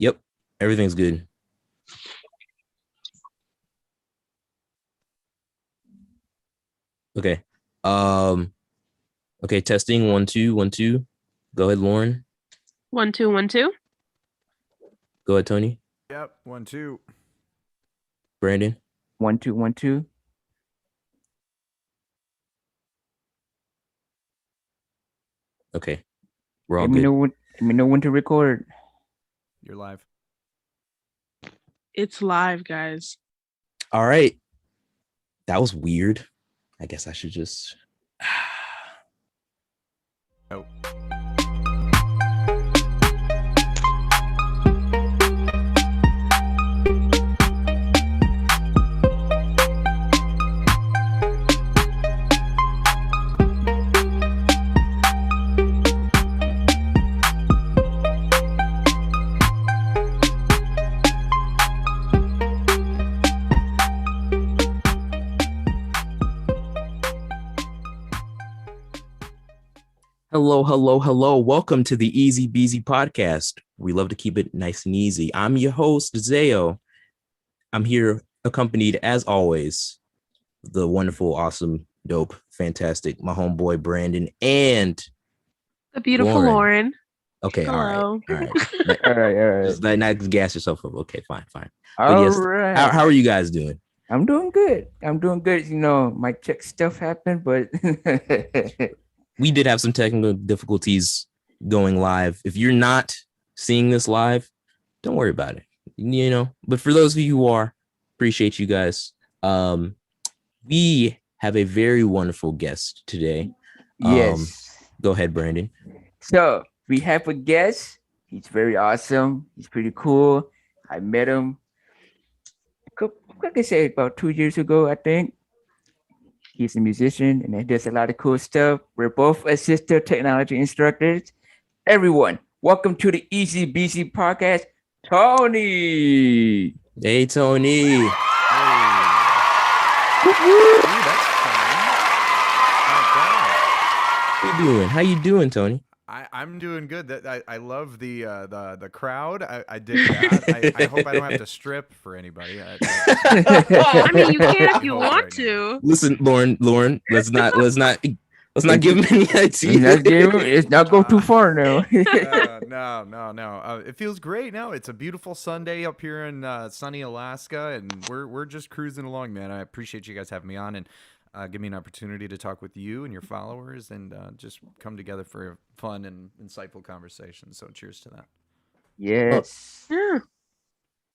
Yep, everything's good. Okay. Um, okay, testing 1 2 1 2. Go ahead, Lauren. 1 2 1 2. Go ahead, Tony. Yep, 1 2. Brandon. 1 2 1 2. Okay, we're all Let me good. know when. Let me know when to record. You're live. It's live, guys. All right. That was weird. I guess I should just Oh. hello. Welcome to the Easy Beasy podcast. We love to keep it nice and easy. I'm your host, Zayo. I'm here accompanied, as always, the wonderful, awesome, dope, fantastic, my homeboy Brandon and The beautiful Lauren. Lauren. Okay, Hello. all right. All right. Just not gas yourself up. Okay, fine. But All yes, right. how are you guys doing? I'm doing good. You know, my check stuff happened, but We did have some technical difficulties going live. If you're not seeing this live, don't worry about it. You know, but for those of you who are, appreciate you guys. We have a very wonderful guest today. yes. Go ahead, Brandon. So we have a guest. He's very awesome. He's pretty cool. I met him, like I said, about 2 years ago, I think. He's a musician and he does a lot of cool stuff. We're both assistive technology instructors. Everyone, welcome to the Easy BC podcast, Tony. Hey, Tony. Hey. Ooh, that's fun. Oh, How you doing, Tony? God. I'm doing good. I love the crowd. I dig that. I hope I don't have to strip for anybody. I mean, you can if you hope want right to. Listen, Lauren, let's not give him any ideas. It's not go too far now. No. It feels great now. It's a beautiful Sunday up here in sunny Alaska, and we're just cruising along, man. I appreciate you guys having me on and give me an opportunity to talk with you and your followers, and just come together for a fun and insightful conversation. So cheers to that. Yes. Yeah.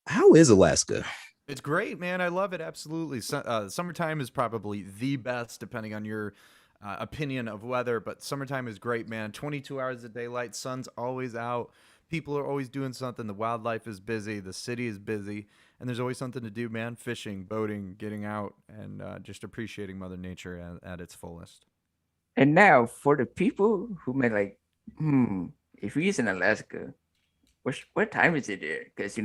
How is Alaska? It's great, man. I love it. Absolutely. Summertime is probably the best, depending on your opinion of weather, but summertime is great, man. 22 hours of daylight, sun's always out. People are always doing something. The wildlife is busy. The city is busy. And there's always something to do, man. Fishing, boating, getting out, and just appreciating Mother Nature at its fullest. And now for the people who may like, if he's in Alaska, what time is it there? Because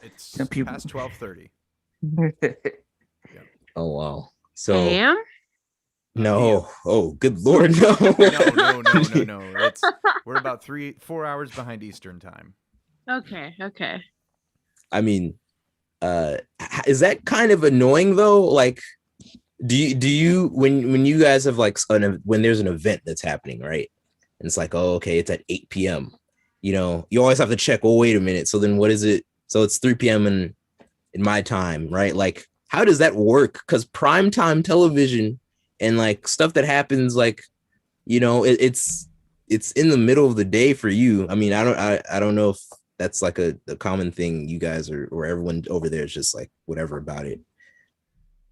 It's some people past 12:30. Oh wow. So AM? no. Oh, good Lord, no. No. We're about 4 hours behind Eastern time. Okay. I mean, is that kind of annoying though? Like, do you when you guys have like when there's an event that's happening, right? And it's like, oh, okay, it's at 8 p.m. You know, you always have to check. Oh, wait a minute. So then, what is it? So it's 3 p.m. in my time, right? Like, how does that work? Because primetime television and like stuff that happens, like, it's in the middle of the day for you. I mean, I don't know if that's like a common thing you guys are, or everyone over there is just like whatever about it.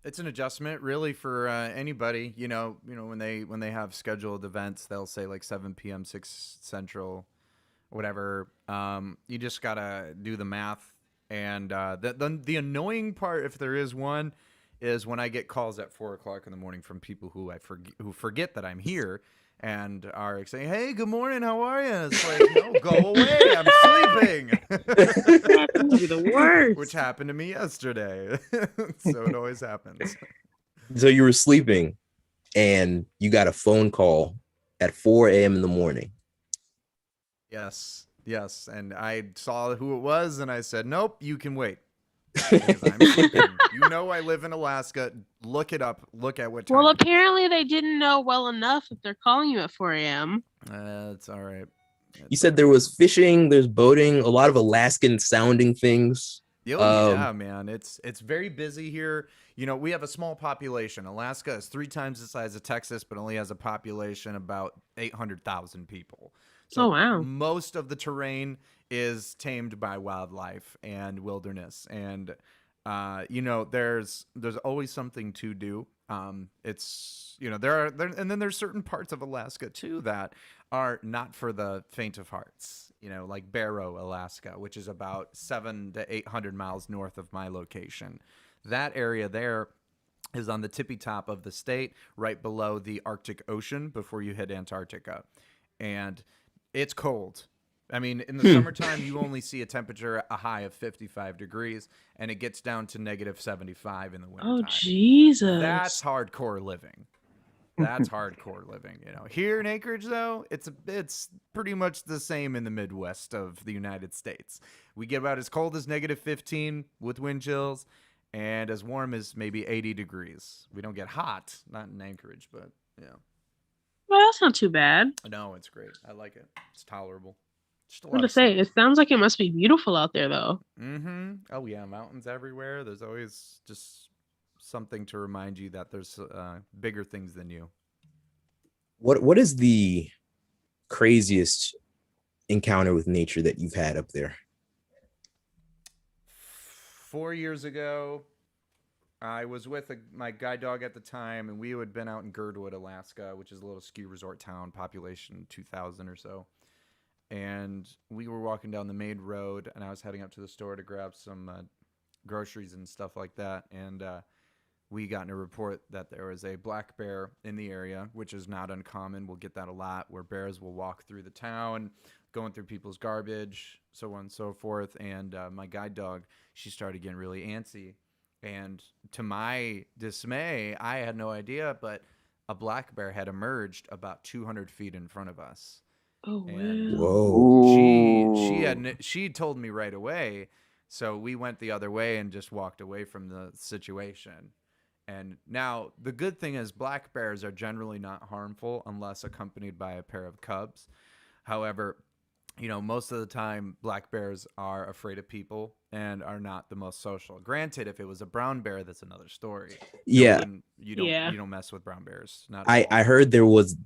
It's an adjustment, really, for anybody. When they have scheduled events, they'll say like 7 p.m., 6 Central, whatever. You just gotta do the math. And the annoying part, if there is one, is when I get calls at 4 o'clock in the morning from people who who forget that I'm here and are saying, "Hey, good morning, how are you?" And it's like, "No, go away, I'm sleeping." That would be the worst. Which happened to me yesterday. So it always happens. So you were sleeping and you got a phone call at 4 a.m. in the morning. Yes. Yes, and I saw who it was, and I said, "Nope, you can wait because I'm sleeping." You know, I live in Alaska. Look it up. Look at what time. Well, it is. apparently they didn't know well enough if they're calling you at 4 a.m. It's all right. You said there was fishing, there's boating, a lot of Alaskan sounding things. Oh yeah, man. It's very busy here. You know, we have a small population. Alaska is 3 times the size of Texas, but only has a population about 800,000 people. Oh, So wow. most of the terrain is tamed by wildlife and wilderness, and you know, there's always something to do. It's you know and then there's certain parts of Alaska too that are not for the faint of hearts. You know, like Barrow, Alaska, which is about 700 to 800 miles north of my location. That area there is on the tippy top of the state, right below the Arctic Ocean before you hit Antarctica. And it's cold. I mean, in the summertime, you only see a temperature, a high of 55 degrees, and it gets down to negative 75 in the wintertime. Oh, Jesus. That's hardcore living. That's hardcore living. You know, here in Anchorage, though, it's pretty much the same in the Midwest of the United States. We get about as cold as negative 15 with wind chills, and as warm as maybe 80 degrees. We don't get hot, not in Anchorage, but yeah. Well, that's not too bad. No, it's great. I like it. It's tolerable. Just a I'm lot to of say, sun. it sounds like it must be beautiful out there, though. Mm-hmm. Oh yeah, mountains everywhere. There's always just something to remind you that there's bigger things than you. What is the craziest encounter with nature that you've had up there? 4 years ago, I was with my guide dog at the time, and we had been out in Girdwood, Alaska, which is a little ski resort town, population 2,000 or so. And we were walking down the main road, and I was heading up to the store to grab some groceries and stuff like that. And we got in a report that there was a black bear in the area, which is not uncommon. We'll get that a lot, where bears will walk through the town, going through people's garbage, so on and so forth. And my guide dog, she started getting really antsy. And to my dismay, I had no idea, but a black bear had emerged about 200 feet in front of us. Oh, And wow. Whoa. she told me right away, so we went the other way and just walked away from the situation. And now the good thing is black bears are generally not harmful unless accompanied by a pair of cubs. However, you know, most of the time black bears are afraid of people and are not the most social. Granted, if it was a brown bear, that's another story. Yeah. You Yeah. don't mess with brown bears. Not at all. I heard there was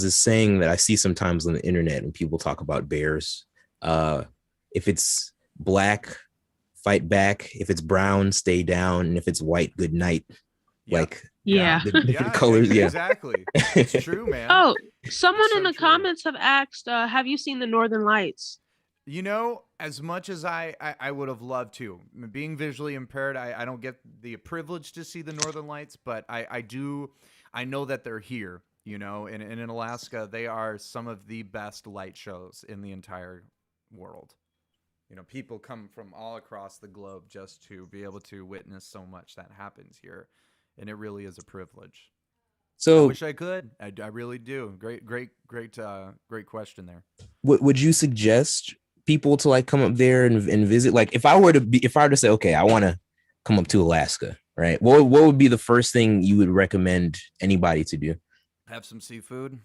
a saying that I see sometimes on the internet when people talk about bears. If it's black, fight back. If it's brown, stay down. And if it's white, good night. Yep. Like Yeah. the colors. Yeah. Exactly. It's true, man. Oh, someone so in the true. comments have asked, have you seen the Northern Lights? You know, as much as I would have loved to, being visually impaired, I don't get the privilege to see the Northern Lights, but I do. I know that they're here, you know, and in Alaska, they are some of the best light shows in the entire world. You know, people come from all across the globe just to be able to witness so much that happens here. And it really is a privilege. I So wish I could. I really do. Great question there. would you suggest people to like come up there and visit? Like if I were to say, okay, I want to come up to Alaska, right? What would be the first thing you would recommend anybody to do? Have some seafood.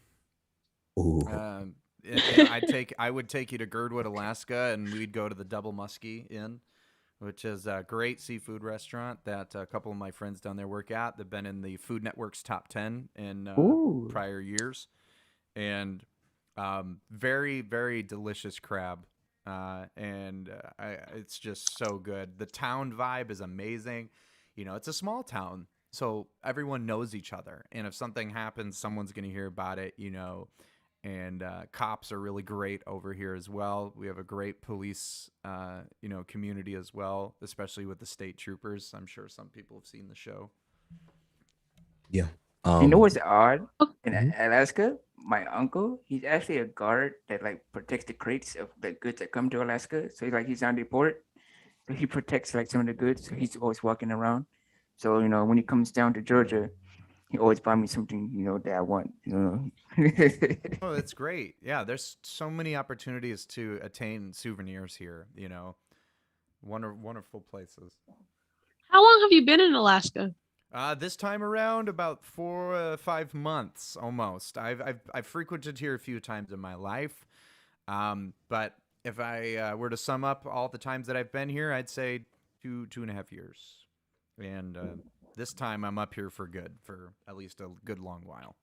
Ooh. I would take you to Girdwood, Alaska, and we'd go to the Double Muskie Inn, which is a great seafood restaurant that a couple of my friends down there work at. They've been in the Food Network's top 10 in prior years. And very, very delicious crab. It's just so good. The town vibe is amazing. You know, it's a small town, so everyone knows each other. And if something happens, someone's going to hear about it, you know. And cops are really great over here as well. We have a great police, community as well, especially with the state troopers. I'm sure some people have seen the show. Yeah. You know what's odd? In Mhm. Alaska, my uncle, he's actually a guard that like protects the crates of the goods that come to Alaska. So he's on the port. So he protects like some of the goods. So he's always walking around. So, you know, when he comes down to Georgia, He always buy me something, that I want. Oh, that's great. Yeah, there's so many opportunities to attain souvenirs here. Wonderful places. How long have you been in Alaska? This time around, about 5 months almost. I've frequented here a few times in my life, but if I were to sum up all the times that I've been here, I'd say 2.5 years. And this time I'm up here for good, for at least a good long while.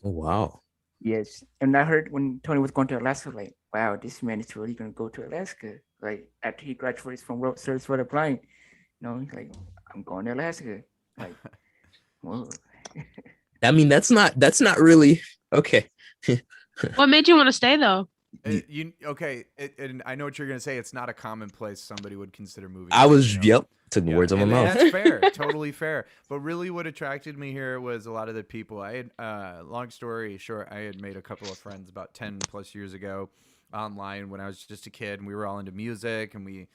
Oh, wow. Yes, and I heard when Tony was going to Alaska, like, wow, this man is really gonna go to Alaska. Like after he graduates from Road Service for the Blind, he's like, I'm going to Alaska. Like, whoa. I mean, that's not really okay. What made you want to stay though? Okay? And I know what you're gonna say. It's not a common place somebody would consider moving. I was, to, took Yeah, words on my and mouth. that's fair, totally fair. But really, what attracted me here was a lot of the people. I had, long story short, I had made a couple of friends about 10+ years ago online when I was just a kid, and we were all into music, and we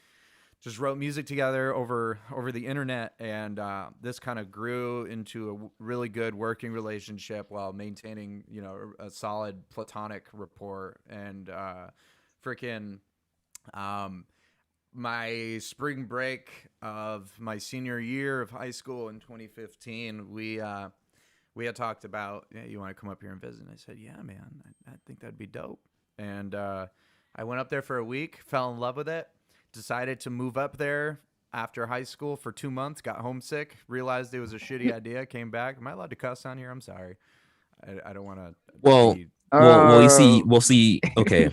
just wrote music together over the internet, and this kind of grew into a really good working relationship while maintaining, a solid platonic rapport. And freaking. My spring break of my senior year of high school in 2015, we had talked about, you want to come up here and visit? And I said, yeah, man, I think that'd be dope. And I went up there for a week, fell in love with it, decided to move up there after high school for 2 months, got homesick, realized it was a shitty idea, came back. Am I allowed to cuss on here? I'm sorry. I don't want to. Well, you see, we'll see. Okay,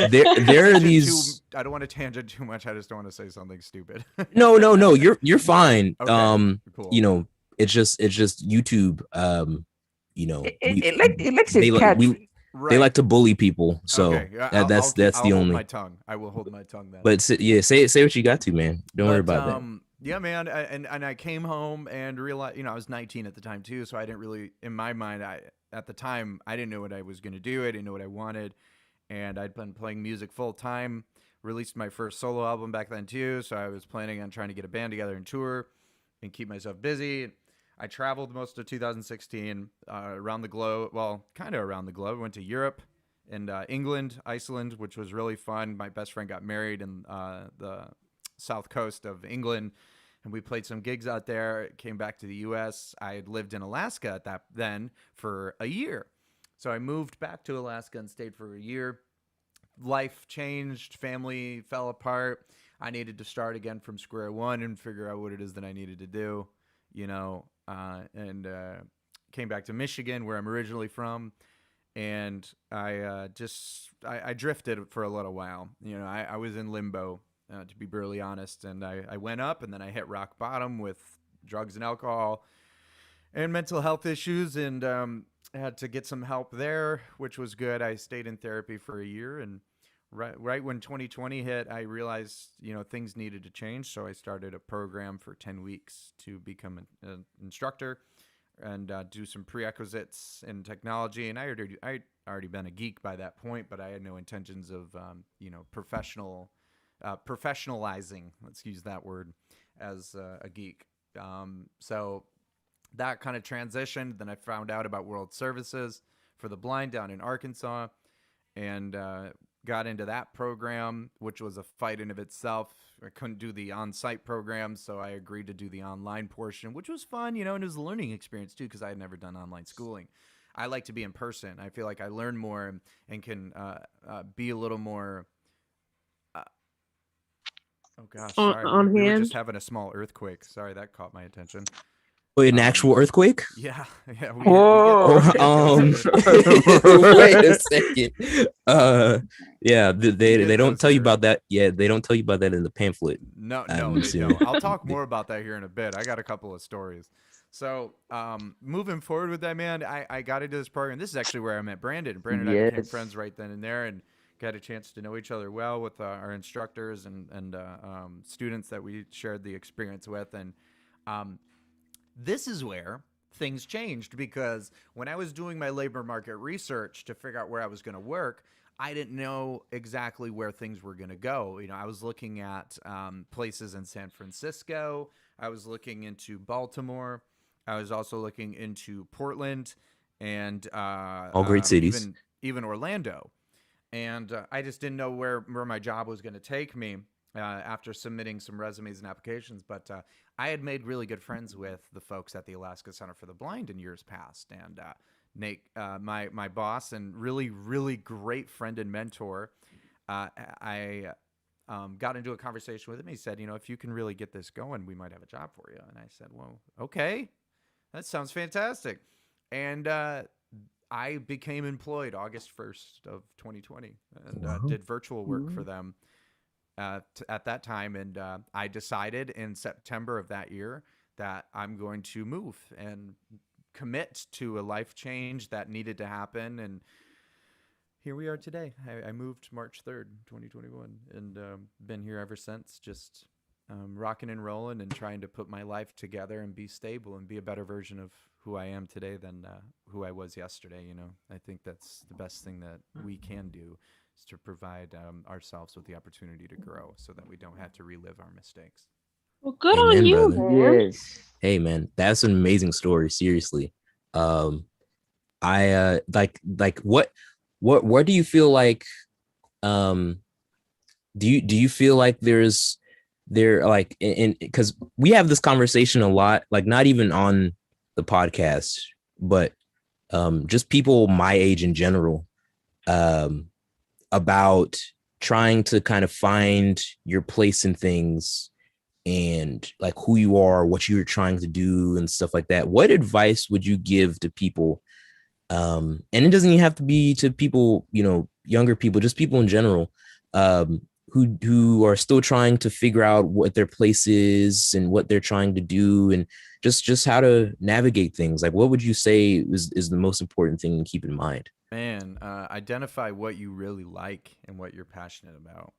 there are these. I don't want to tangent too much. I just don't want to say something stupid. No, you're fine. Okay, cool. It's just YouTube. It likes his cat. They like to bully people, so okay. that's I'll the hold only. my tongue. I will hold my tongue then. But say what you got to, man. Don't worry about that. Yeah, man. And I came home and realized, I was 19 at the time too, so I didn't really, in my mind, at the time, I didn't know what I was going to do. I didn't know what I wanted, and I'd been playing music full time. Released my first solo album back then too, so I was planning on trying to get a band together and tour and keep myself busy. I traveled most of 2016 around the globe. Well, kind of around the globe. I went to Europe and England, Iceland, which was really fun. My best friend got married in the south coast of England, and we played some gigs out there. Came back to the U.S. I had lived in Alaska then for a year. So I moved back to Alaska and stayed for a year. Life changed. Family fell apart. I needed to start again from square one and figure out what it is that I needed to do, and came back to Michigan, where I'm originally from. And I drifted for a little while. I was in limbo, to be brutally honest. And I went up, and then I hit rock bottom with drugs and alcohol and mental health issues, and I had to get some help there, which was good. I stayed in therapy for a year, and right when 2020 hit, I realized, things needed to change. So I started a program for 10 weeks to become an instructor and do some prerequisites in technology. And I'd already been a geek by that point, but I had no intentions of, professionalizing, let's use that word, as a geek. So that kind of transitioned. Then I found out about World Services for the Blind down in Arkansas, and got into that program, which was a fight in of itself. I couldn't do the on-site program, so I agreed to do the online portion, which was fun, and it was a learning experience too, because I had never done online schooling. I like to be in person. I feel like I learn more and can be a little more. Oh gosh, sorry. On We were hand? just having a small earthquake. Sorry, that caught my attention. An actual earthquake? Yeah. Whoa. Wait a second. Yeah, they don't tell you about that. Yeah, they don't tell you about that in the pamphlet. No, I'm they assuming. don't. I'll talk more about that here in a bit. I got a couple of stories. So, moving forward with that, man, I got into this program. This is actually where I met Brandon. Brandon and I became friends right then and there, and got a chance to know each other well with our instructors and students that we shared the experience with. And this is where things changed, because when I was doing my labor market research to figure out where I was going to work, I didn't know exactly where things were going to go. I was looking at places in San Francisco. I was looking into Baltimore. I was also looking into Portland and All great cities. even Orlando. And I just didn't know where my job was going to take me after submitting some resumes and applications. But I had made really good friends with the folks at the Alaska Center for the Blind in years past. And Nate, my boss and really great friend and mentor, I got into a conversation with him. He said, if you can really get this going, we might have a job for you. And I said, well, okay, that sounds fantastic. And I became employed August 1st of 2020 and did virtual work for them at that time. And I decided in September of that year that I'm going to move and commit to a life change that needed to happen. And here we are today. I moved March 3rd, 2021, and been here ever since, just rocking and rolling and trying to put my life together and be stable and be a better version of who I am today than who I was yesterday. I think that's the best thing that we can do, is to provide ourselves with the opportunity to grow so that we don't have to relive our mistakes. Well, good Amen, on you, brother. man. Yes. Hey man, that's an amazing story. Seriously. I like what do you feel like? Do you feel like there like in because we have this conversation a lot, like not even on the podcast, but just people my age in general, about trying to kind of find your place in things and like who you are, what you're trying to do and stuff like that. What advice would you give to people? And it doesn't even have to be to people, younger people, just people in general, who are still trying to figure out what their place is and what they're trying to do and just how to navigate things. Like, what would you say is the most important thing to keep in mind? Man, identify what you really like and what you're passionate about,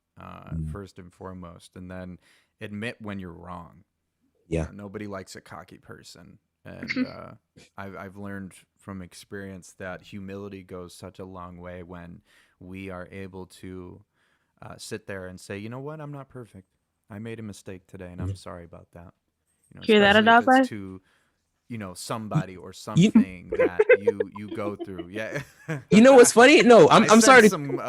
first and foremost, and then admit when you're wrong. Yeah. Nobody likes a cocky person. And I've learned from experience that humility goes such a long way when we are able to sit there and say, you know what, I'm not perfect. I made a mistake today, and I'm sorry about that. Hear that, especially if Adaba? it's to somebody or something that you go through. Yeah. You know what's funny? No, I'm sorry to some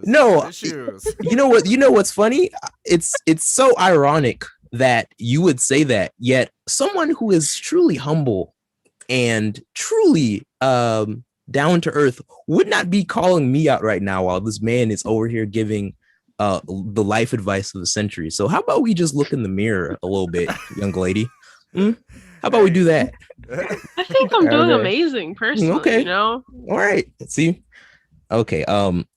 no issues. You know what's funny? It's so ironic that you would say that, yet someone who is truly humble and truly down to earth would not be calling me out right now while this man is over here giving the life advice of the century. So how about we just look in the mirror a little bit, young lady? How about we do that? I think I'm doing amazing personally. Okay. All right. See. Okay.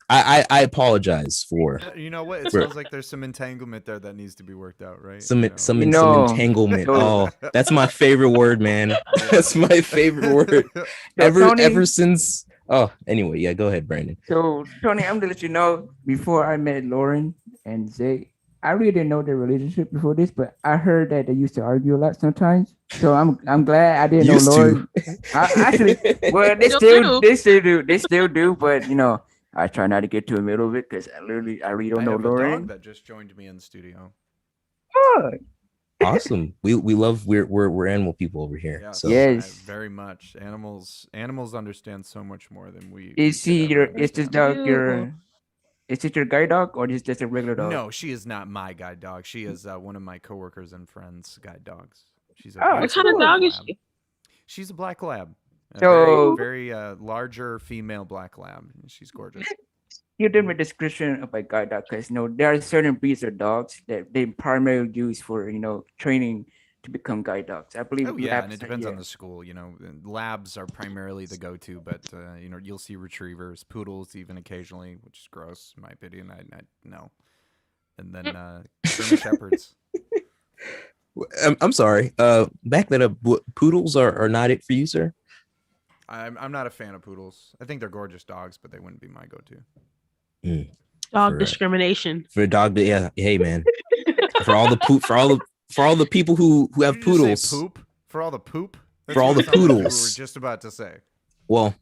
I apologize for. You know what? It sounds like there's some entanglement there that needs to be worked out, right? Some entanglement. Oh, that's my favorite word, man. That's my favorite word. Ever since. Oh, anyway, yeah. Go ahead, Brandon. So Tony, I'm gonna let you know. Before I met Lauren and Zay, I really didn't know their relationship before this, but I heard that they used to argue a lot sometimes. So I'm glad I didn't know Lauren. They still do, but I try not to get too in the middle of it because I really don't know Lauren. I have a dog that just joined me in the studio. Oh. Awesome. We love we're animal people over here. Yeah, so yes, very much. Animals understand so much more than we. Is this dog your? Is it your guide dog or is it just a regular dog? No, she is not my guide dog. She is one of my coworkers and friends' guide dogs. She's what kind of dog is she? She's a black lab. So very larger female black lab. She's gorgeous. Give them a description of a guide dog, because there are certain breeds of dogs that they primarily use for training to become guide dogs. I believe. Oh yeah, and it depends on the school. Labs are primarily the go-to, but you'll see retrievers, poodles, even occasionally, which is gross in my opinion. I no, and then German shepherds. I'm sorry. Back that up. Poodles are not it for you, sir? I'm not a fan of poodles. I think they're gorgeous dogs, but they wouldn't be my go-to. Dog discrimination. For a dog, yeah. Hey, man. for all the people who have poodles. Poop for all the poop. For all the poodles. We were just about to say. Well,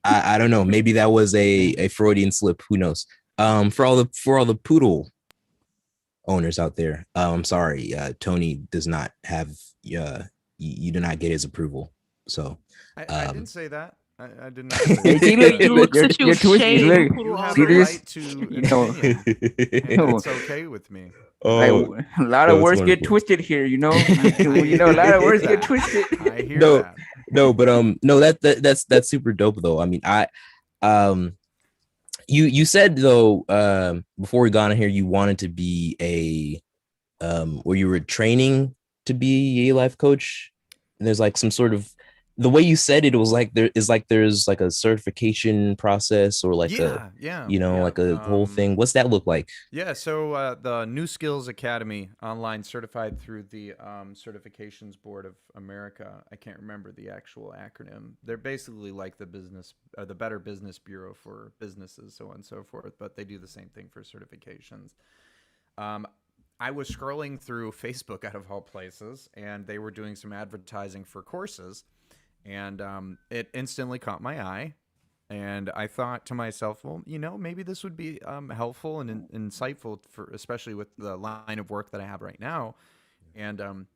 I don't know. Maybe that was a Freudian slip. Who knows? For all the poodle owners out there, I'm sorry. Tony does not have you did not get his approval. So I didn't say that. I did not Hey, say see, that. look, He looks you're, at you you're with twisted. shame. Look, You have see a this? right to You an know, opinion, and no, it's okay with me. like Oh, a lot of no, it's words get wonderful. twisted here. You know, a lot I of hear words get that. twisted. I hear No, that. no, but no, that's super dope though. I mean, um you said though, before we got on here, you wanted to be or you were training to be a life coach, and there's like some sort of, the way you said it, was like there's like a certification process, or like a, Yeah, yeah, yeah. like a whole thing. What's that look like? Yeah, so the New Skills Academy online, certified through the Certifications Board of America. I can't remember the actual acronym. They're basically like the Better Business Bureau for businesses, so on and so forth, but they do the same thing for certifications. I was scrolling through Facebook, out of all places, and they were doing some advertising for courses, and it instantly caught my eye. And I thought to myself, well, maybe this would be helpful and insightful, for especially with the line of work that I have right now. And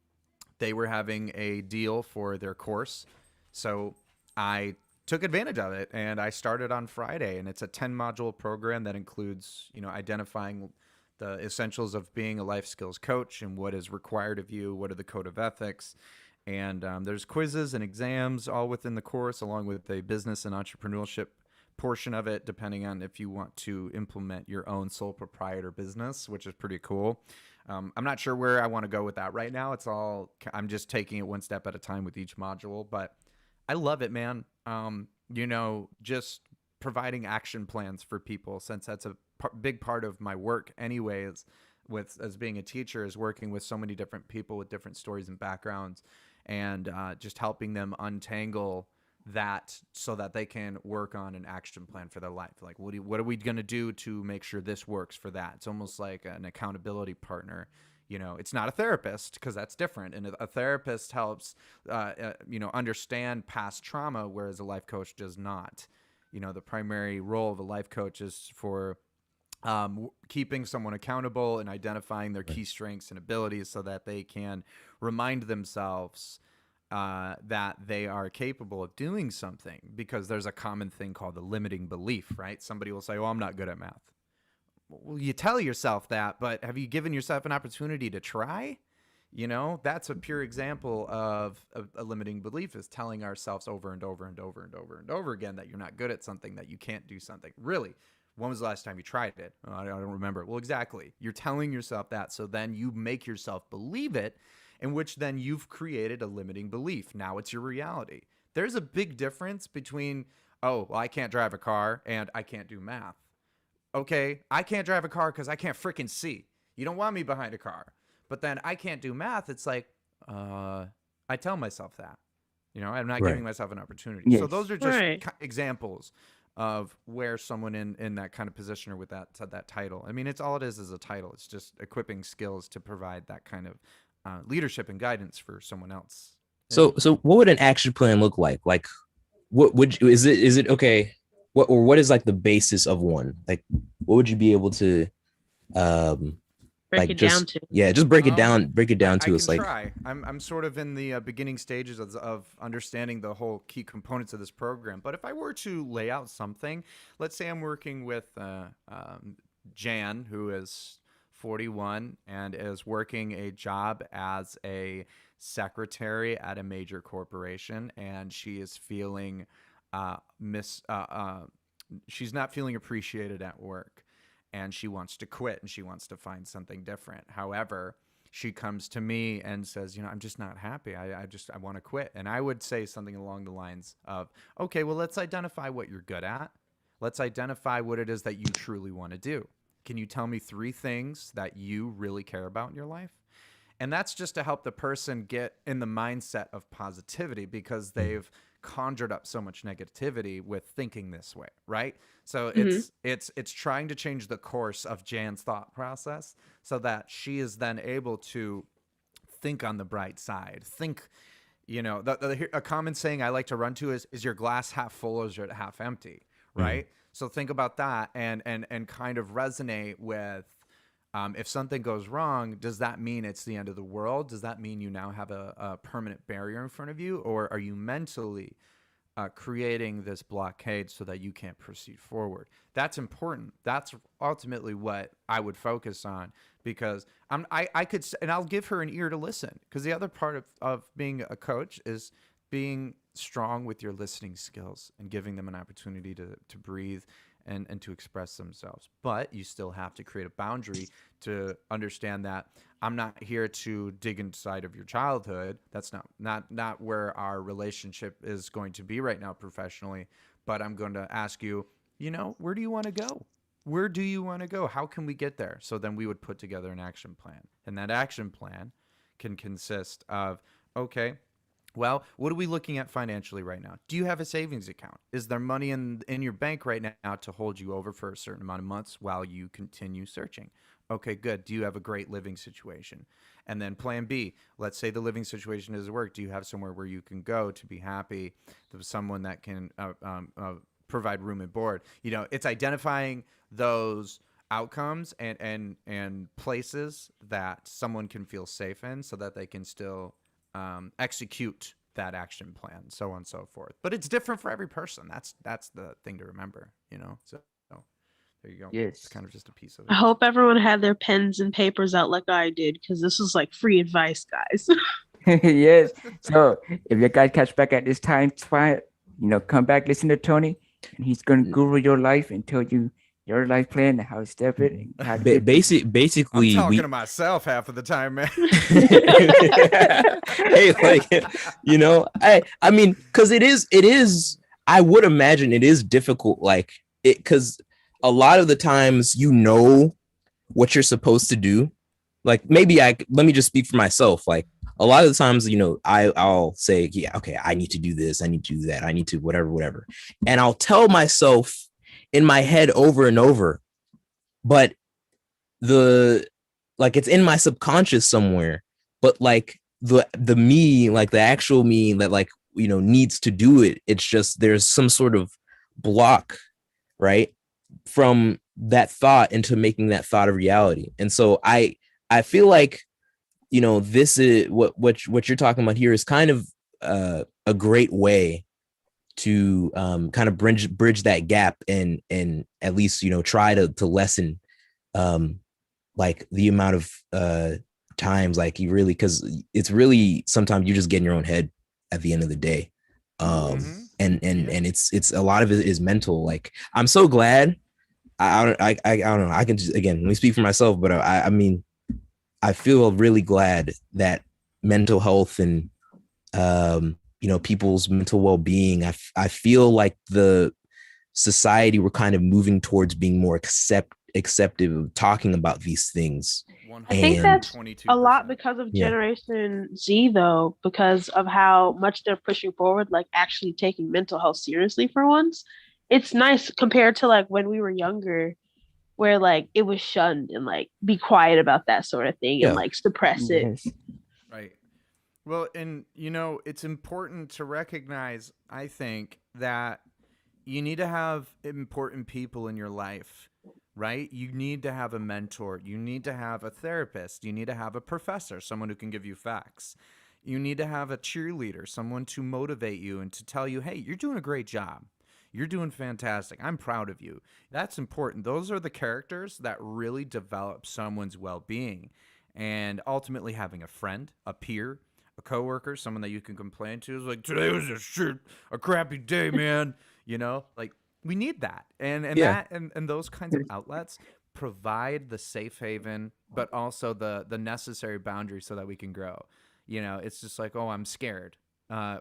they were having a deal for their course, so I took advantage of it, and I started on Friday. And it's a 10-module program that includes, identifying the essentials of being a life skills coach and what is required of you, what are the code of ethics. And there's quizzes and exams all within the course, along with a business and entrepreneurship portion of it, depending on if you want to implement your own sole proprietor business, which is pretty cool. I'm not sure where I want to go with that right now. I'm just taking it one step at a time with each module, but I love it, man. Just providing action plans for people, since that's a big part of my work anyways, as being a teacher, is working with so many different people with different stories and backgrounds, and just helping them untangle that so that they can work on an action plan for their life. Like, what are we going to do to make sure this works for that? It's almost like an accountability partner. It's not a therapist, because that's different. And a therapist helps, understand past trauma, whereas a life coach does not. The primary role of a life coach is for keeping someone accountable and identifying their key strengths and abilities, so that they can remind themselves that they are capable of doing something. Because there's a common thing called the limiting belief, right? Somebody will say, "Oh, I'm not good at math." Well, you tell yourself that, but have you given yourself an opportunity to try? That's a pure example of a limiting belief, is telling ourselves over and over and over and over and over again that you're not good at something, that you can't do something. Really, when was the last time you tried it? Oh, I don't remember. Well, exactly. You're telling yourself that, so then you make yourself believe it, in which then you've created a limiting belief. Now it's your reality. There's a big difference between, oh, well, I can't drive a car and I can't do math. Okay, I can't drive a car because I can't freaking see. You don't want me behind a car. But then I can't do math. It's like, I tell myself that. I'm not giving myself an opportunity. Yes. So those are just Right. examples of where someone in that kind of position, or with that title. I mean, all it is a title. It's just equipping skills to provide that kind of leadership and guidance for someone else. So what would an action plan look like? Like, what would you, is it okay? What is like the basis of one? Like, what would you be able to Break like it just down to. just break it down I to us, can like, try. I'm sort of in the beginning stages of understanding the whole key components of this program. But if I were to lay out something, let's say I'm working with Jan, who is 41 and is working a job as a secretary at a major corporation, and she is feeling she's not feeling appreciated at work, and she wants to quit, and she wants to find something different. However, she comes to me and says, I'm just not happy. I want to quit. And I would say something along the lines of, okay, well, let's identify what you're good at. Let's identify what it is that you truly want to do. Can you tell me 3 things that you really care about in your life? And that's just to help the person get in the mindset of positivity, because they've conjured up so much negativity with thinking this way, right? So it's trying to change the course of Jan's thought process, so that she is then able to think on the bright side. Think, a common saying I like to run to is your glass half full or is it half empty, right? So think about that, and kind of resonate with If something goes wrong, does that mean it's the end of the world? Does that mean you now have a permanent barrier in front of you? Or are you mentally creating this blockade so that you can't proceed forward? That's important. That's ultimately what I would focus on, because I could, and I'll give her an ear to listen, because the other part of being a coach is being strong with your listening skills and giving them an opportunity to breathe and to express themselves. But you still have to create a boundary to understand that I'm not here to dig inside of your childhood. That's not where our relationship is going to be right now professionally. But I'm going to ask you, where do you want to go? Where do you want to go? How can we get there? So then we would put together an action plan. And that action plan can consist of, okay, well, what are we looking at financially right now? Do you have a savings account? Is there money in your bank right now to hold you over for a certain amount of months while you continue searching? Okay, good. Do you have a great living situation? And then plan B, let's say the living situation doesn't work. Do you have somewhere where you can go to be happy? There's someone that can provide room and board. It's identifying those outcomes and places that someone can feel safe in so that they can still execute that action plan, so on and so forth. But it's different for every person. That's the thing to remember, So there you go. Yes. It's kind of just a piece of I it. hope everyone had their pens and papers out like I did, because this is like free advice, guys. Yes. So if you guys catch back at this time spot, come back, listen to Tony, and he's gonna guru your life and tell you your life plan and how to step it and how to get Basically, I'm talking to myself half of the time, man. hey, I mean, because it is. I would imagine it is difficult, because a lot of the times what you're supposed to do. Like, let me just speak for myself. Like, a lot of the times, I'll say, yeah, okay, I need to do this, I need to do that, I need to whatever, and I'll tell myself in my head over and over, but it's in my subconscious somewhere, but the me, the actual me that needs to do it, it's just there's some sort of block, right, from that thought into making that thought a reality. And so I feel like this is what you're talking about here is kind of a great way to kind of bridge that gap and at least try to lessen the amount of times you really, because it's really sometimes you just get in your own head at the end of the day, and it's a lot of it is mental. I'm so glad. I don't know. I can just, again, let me speak for myself, but I mean, I feel really glad that mental health and people's mental well-being, I feel like the society, we're kind of moving towards being more acceptive of talking about these things. I think that's 22%. a lot because of Generation Z, though, because of how much they're pushing forward, actually taking mental health seriously for once. It's nice compared to when we were younger, where it was shunned and be quiet about that sort of thing and suppress it. Yes. Right. Well, and it's important to recognize, I think, that you need to have important people in your life, right? You need to have a mentor. You need to have a therapist. You need to have a professor, someone who can give you facts. You need to have a cheerleader, someone to motivate you and to tell you, hey, you're doing a great job. You're doing fantastic. I'm proud of you. That's important. Those are the characters that really develop someone's well-being. And ultimately having a friend, a peer, a coworker, someone that you can complain to is like, today was a crappy day, man. We need that. And those kinds of outlets provide the safe haven, but also the necessary boundaries so that we can grow. It's just like, oh, I'm scared.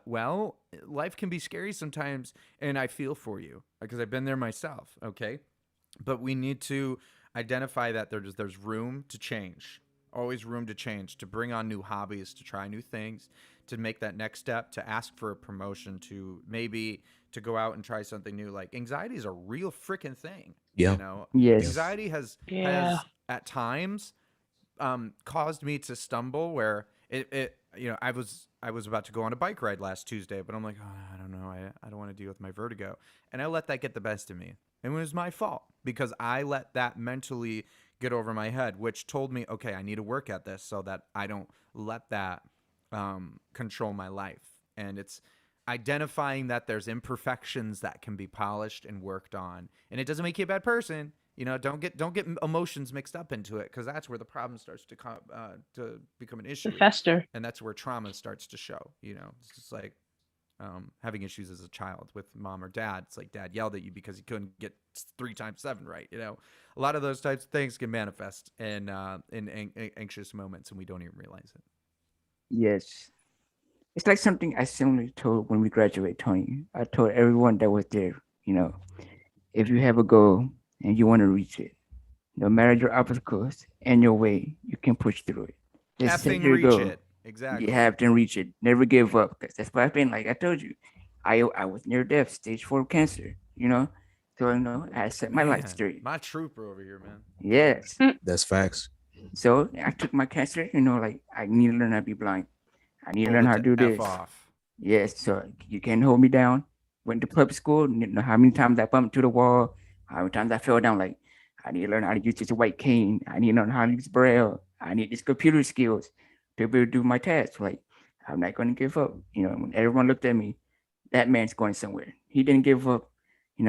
Well, life can be scary sometimes, and I feel for you because I've been there myself. Okay. But we need to identify that there's room to change, always room to change, to bring on new hobbies, to try new things, to make that next step, to ask for a promotion, to maybe to go out and try something new. Anxiety is a real freaking thing. Yeah. Yes. Anxiety has at times caused me to stumble where I was about to go on a bike ride last Tuesday, but I'm like, oh, I don't know. I don't want to deal with my vertigo. And I let that get the best of me. And it was my fault because I let that mentally get over my head, which told me, okay, I need to work at this so that I don't let that control my life. And it's identifying that there's imperfections that can be polished and worked on, and it doesn't make you a bad person. Don't get emotions mixed up into it, because that's where the problem starts to become an issue, Fester. and that's where trauma starts to show. It's just like having issues as a child with mom or dad. It's like dad yelled at you because he couldn't get 3 times 7 right. A lot of those types of things can manifest in anxious moments, and we don't even realize it. Yes. It's like something I similarly told when we graduate, Tony. I told everyone that was there, if you have a goal and you want to reach it, no matter your obstacles and your way, you can push through it. Just set your reach goal. it. Exactly. You have to reach it. Never give up. Because that's what I've been like. I told you, I was near death, stage 4 cancer, So, I set my life straight. My trooper over here, man. Yes. That's facts. So I took my cancer, like I need to learn how to be blind. I need to learn how to do this. Off. Yes, so you can't hold me down. Went to public school, how many times I bumped to the wall, how many times I fell down. Like, I need to learn how to use this white cane. I need to learn how to use Braille. I need these computer skills to be able to do my tasks. Like, I'm not going to give up. When everyone looked at me, that man's going somewhere. He didn't give up. He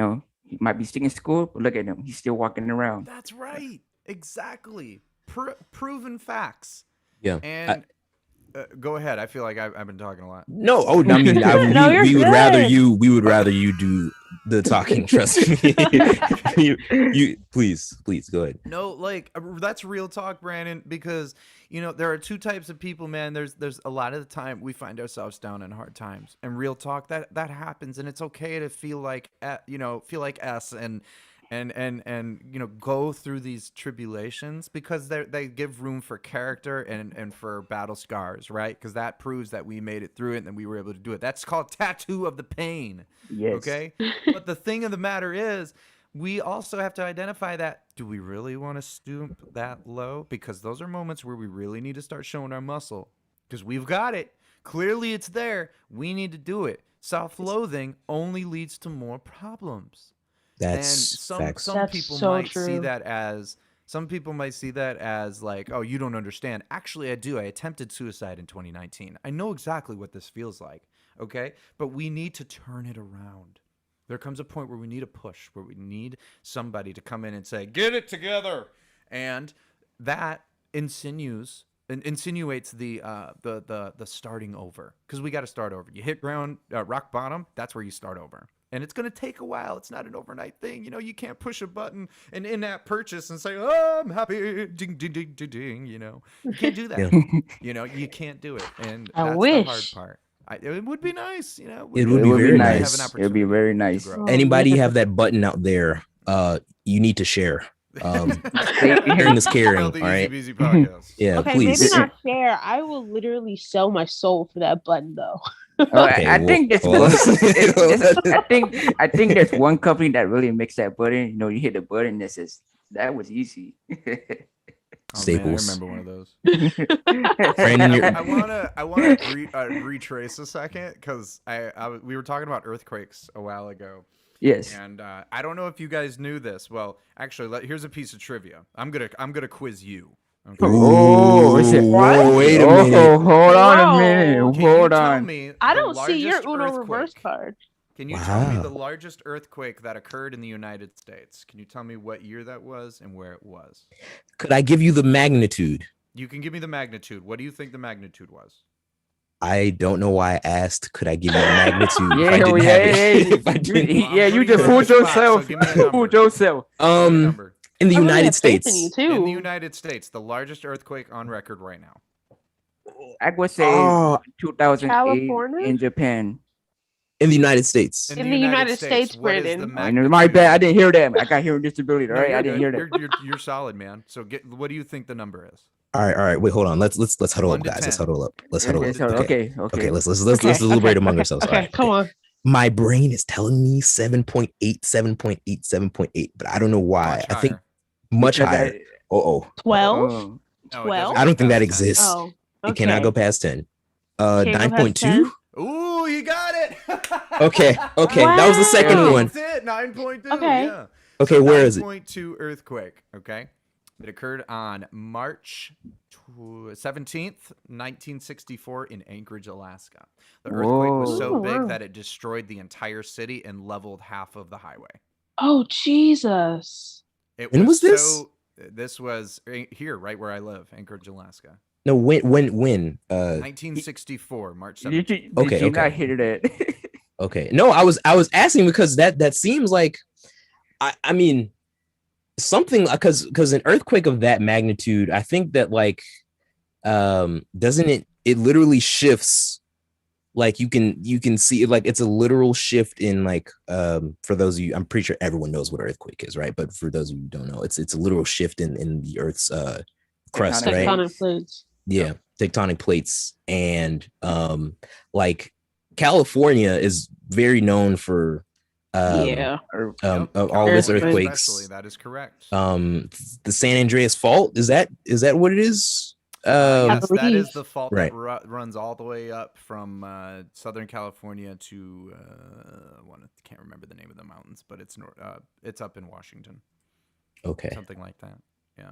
might be still in school, but look at him. He's still walking around. That's right. Exactly. Proven facts. Yeah. And go ahead. I feel like I've been talking a lot. No, I mean, No, we would rather good. we would rather you do the talking. Trust me. you please go ahead. No, like that's real talk, Brandon. Because there are 2 types of people, man. There's a lot of the time we find ourselves down in hard times, and real talk that happens, and it's okay to feel like S and go through these tribulations, because they give room for character and for battle scars, right? Because that proves that we made it through it and that we were able to do it. That's called tattoo of the pain. Yes. Okay. But the thing of the matter is, we also have to identify that, do we really want to stoop that low? Because those are moments where we really need to start showing our muscle, because we've got it. Clearly it's there. We need to do it. Self-loathing only leads to more problems. That's facts. Some That's people so might true. see that as like, oh, you don't understand. Actually, I do. I attempted suicide in 2019. I know exactly what this feels like. Okay, but we need to turn it around. There comes a point where we need a push, where we need somebody to come in and say, "Get it together," and that insinuates the starting over, because we got to start over. You hit rock bottom. That's where you start over. And it's going to take a while. It's not an overnight thing. You can't push a button and in-app purchase and say, "Oh, I'm happy." Ding, ding, ding, ding, ding. You can't do that. Yeah. You can't do it. And I that's wish. the hard part. It would be nice. It would be very nice. It would be very nice. Anybody have that button out there? You need to share. Sharing is caring. All right. Easy podcast. Yeah, Okay, please. maybe not fair. I will literally sell my soul for that button, though. Okay, I think there's well, I think there's one company that really makes that button. You hit the button that says that was easy. Staples. Man, I remember one of those. Brandon, I want to retrace a second, because we were talking about earthquakes a while ago. Yes. And I don't know if you guys knew this. Well, actually, here's a piece of trivia. I'm gonna quiz you. Okay. Oh, is it? Whoa, wait a Oh, minute. hold on a Whoa. minute. Can you Hold tell on. me I the don't see your largest Uno reverse earthquake? card. Can you tell me Wow. the largest earthquake that occurred in the United States? Can you tell me what year that was and where it was? Could I give you the magnitude? You can give me the magnitude. What do you think the magnitude was? I don't know why I asked. Could I give you the magnitude? If I Yeah, didn't have it. If I You, didn't- yeah, you just I'm putting fooled you on the spot, yourself. so give me a number. Fooled yourself. Give me a number. In the I really United have faith States. in you too. In the United States, the largest earthquake on record right now. I would say Oh, 2008 California? in Japan. in the United States. In the United States, what is the Brandon. I know, my magnitude? bad. I didn't hear that. I got hearing disability. No, All right, you're I didn't hear good. that. You're solid, man. So what do you think the number is? All right. Wait, hold on. Let's huddle 1 up, to guys. Let's 10. huddle up. Let's huddle up. Okay. Okay, let's deliberate among ourselves. All Okay, right. come on. My brain is telling me 7.8, 7.8, 7.8, but I don't know why. I think much Because higher. Oh, 12? Oh. No, it 12? doesn't I don't think that count. exists. Oh, It okay. cannot go past 10. Can't go past 9.2. 10? Ooh, you got it. Okay. That was the second Wow. one. That's it. 9.2. Okay. Yeah. Okay, where is it? 9.2 earthquake. Okay. It occurred on March 17th, 1964 in Anchorage, Alaska. The earthquake was so Whoa. big Wow. that it destroyed the entire city and leveled half of the highway. Oh, Jesus. It When was this? so this was here, right where I live, Anchorage, Alaska. No, when? 1964, March Did 17th. you, Okay, did you okay. not hear that? Okay. No, I was asking because that seems like I mean something because an earthquake of that magnitude, I think that like doesn't it literally shifts, like you can see it, like it's a literal shift in like for those of you, I'm pretty sure everyone knows what an earthquake is, right? But for those of you who don't know, it's a literal shift in the earth's crust, Tectonic right? Tectonic plates. Yeah, tectonic plates. And like California is very known for Yeah. Or all this California earthquakes. especially, that is correct. The San Andreas fault, is that what it is? Yes, that believe. is the fault Right. that runs all the way up from Southern California to can't remember the name of the mountains, but it's up in Washington, Okay. something like that. Yeah.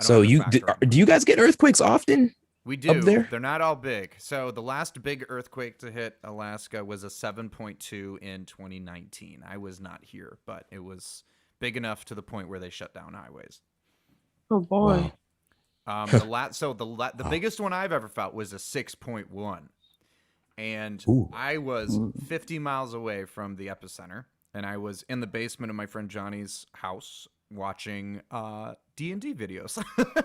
I don't So have the you fact right in do you guys get earthquakes often? We do. there? They're not all big. So the last big earthquake to hit Alaska was a 7.2 in 2019. I was not here, but it was big enough to the point where they shut down highways. Oh, boy. Wow. The biggest one I've ever felt was a 6.1, and Ooh. I was 50 miles away from the epicenter, and I was in the basement of my friend Johnny's house watching D&D videos.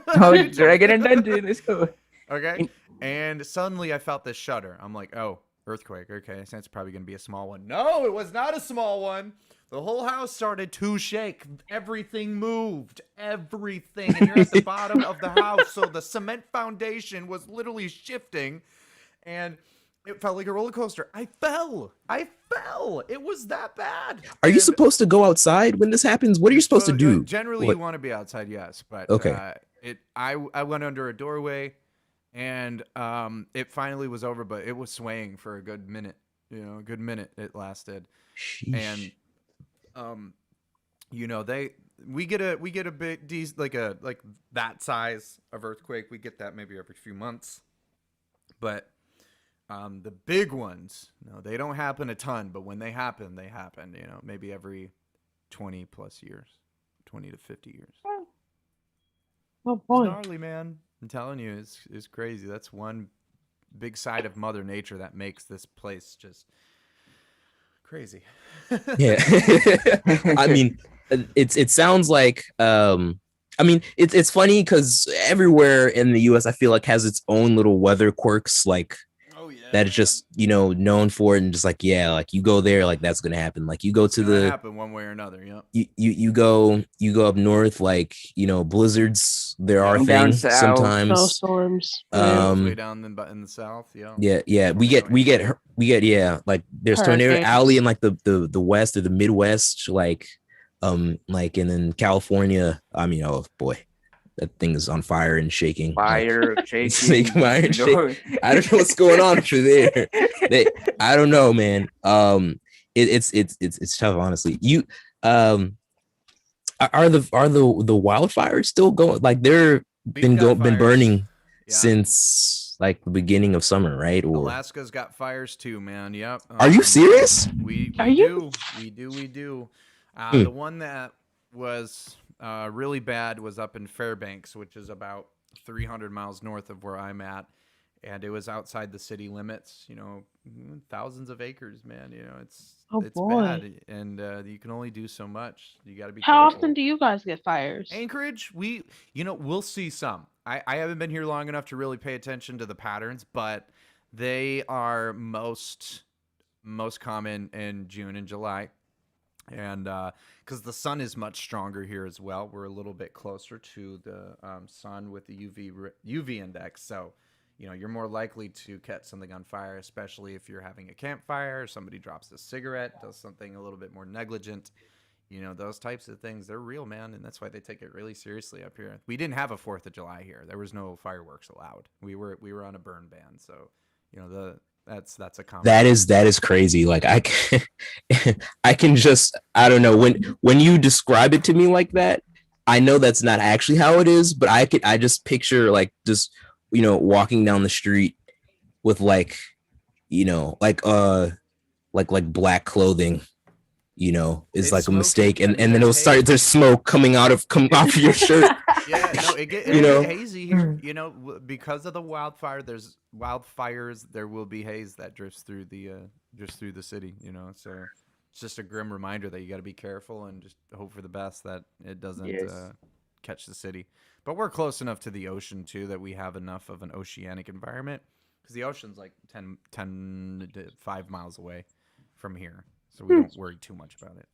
oh, Dragon and Dungeon. Let's go. Okay. And suddenly I felt this shudder. I'm like, oh, earthquake. Okay. So it's probably going to be a small one. No, it was not a small one. The whole house started to shake. Everything moved. Everything. And you're at the bottom of the house. So the cement foundation was literally shifting. And it felt like a roller coaster. I fell. It was that bad. Are you supposed to go outside when this happens? What are you supposed to do? Generally, you want to be outside, yes. But Okay. I went under a doorway. And it finally was over, but it was swaying for a good minute. A good minute it lasted. Sheesh. And we get a big like that size of earthquake. We get that maybe every few months. But the big ones, they don't happen a ton, but when they happen, they happen, maybe every 20 plus years, 20 to 50 years. Oh, It's boy. gnarly, man. I'm telling you, it's crazy. That's one big side of Mother Nature that makes this place just crazy. Yeah. I mean, it sounds like I mean, it's funny because everywhere in the US I feel like has its own little weather quirks, like that it's just known for it, and just like like you go there, like that's gonna happen. Like you go to the happen one way or another. Yeah. You go up north, like blizzards. There are Down things south. sometimes. Snowstorms. Way down in the south. Yeah. Yeah. We get like there's Tornado Hurricanes. Alley in like the west or the Midwest, like and then California. I mean, oh boy, that thing is on fire and shaking. Fire, shaking. Fire and shaking. I don't know what's going on through there. I don't know, man. It's tough, honestly. You are the wildfires still going? Like they're been burning since like the beginning of summer, right? Or Alaska's got fires too, man. Yep. Are you serious? We Are you? do. The one that was really bad was up in Fairbanks, which is about 300 miles north of where I'm at, and it was outside the city limits. Thousands of acres, man. It's boy. bad, and you can only do so much. You got to be. How careful. often do you guys get fires? Anchorage, we'll see some. I haven't been here long enough to really pay attention to the patterns, but they are most common in June and July. And because the sun is much stronger here as well, we're a little bit closer to the sun with the UV index. So, you're more likely to catch something on fire, especially if you're having a campfire, or somebody drops a cigarette, does something a little bit more negligent. Those types of things, they're real, man. And that's why they take it really seriously up here. We didn't have a 4th of July here. There was no fireworks allowed. We were on a burn ban. So, that's a common. That is crazy. Like I can just, I don't know, when you describe it to me like that, I know that's not actually how it is, but I just picture like just walking down the street with like like black clothing, is It's like a smoky mistake, and and then there's it'll start. haze. There's smoke coming off your shirt. Yeah, no, it'll You know? get hazy here. Because of the wildfire. There's wildfires. There will be haze that drifts through the city. So it's just a grim reminder that you got to be careful and just hope for the best that it doesn't Yes. catch the city. But we're close enough to the ocean too that we have enough of an oceanic environment because the ocean's like 10 to 5 miles away from here, so we don't worry too much about it.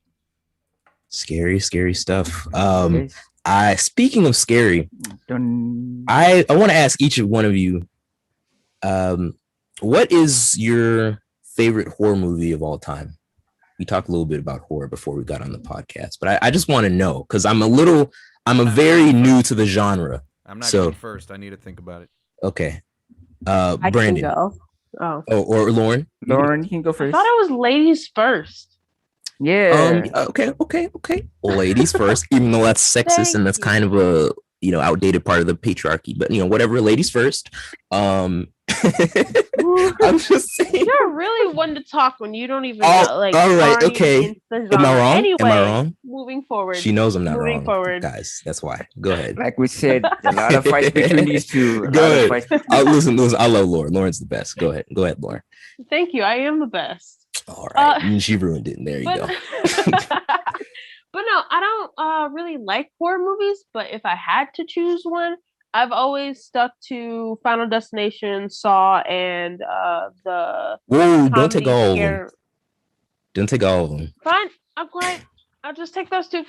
Scary stuff. Yes. Speaking of scary, Dun. I want to ask each of one of you, what is your favorite horror movie of all time? We talked a little bit about horror before we got on the podcast, but I just want to know because I'm very new to the genre. I'm not going first. I need to think about it. Okay. I can Brandon. go. Oh, or Lauren. Lauren, you can go I first. thought it was ladies first. Yeah. Okay. Ladies first, even though that's sexist Thank and that's you. kind of a outdated part of the patriarchy, but whatever. Ladies first. I'm just saying. You're really one to talk when you don't even Oh, know. Like, all right, aren't okay. even the Am I genre. wrong? Anyway, Am I wrong? moving forward. She knows I'm not Moving wrong, forward. guys. That's why. Go ahead. Like we said, a lot of fights between these two. Go ahead. Listen. I love Lauren. Lauren's the best. Go ahead, Lauren. Thank you. I am the best. All right. She ruined it. There you But, go. but no, I don't really like horror movies. But if I had to choose one, I've always stuck to Final Destination, Saw, and the. Whoa! Don't comedy take all of them. scare- Don't take all of them. Fine, I'm quiet. I'll just take those two.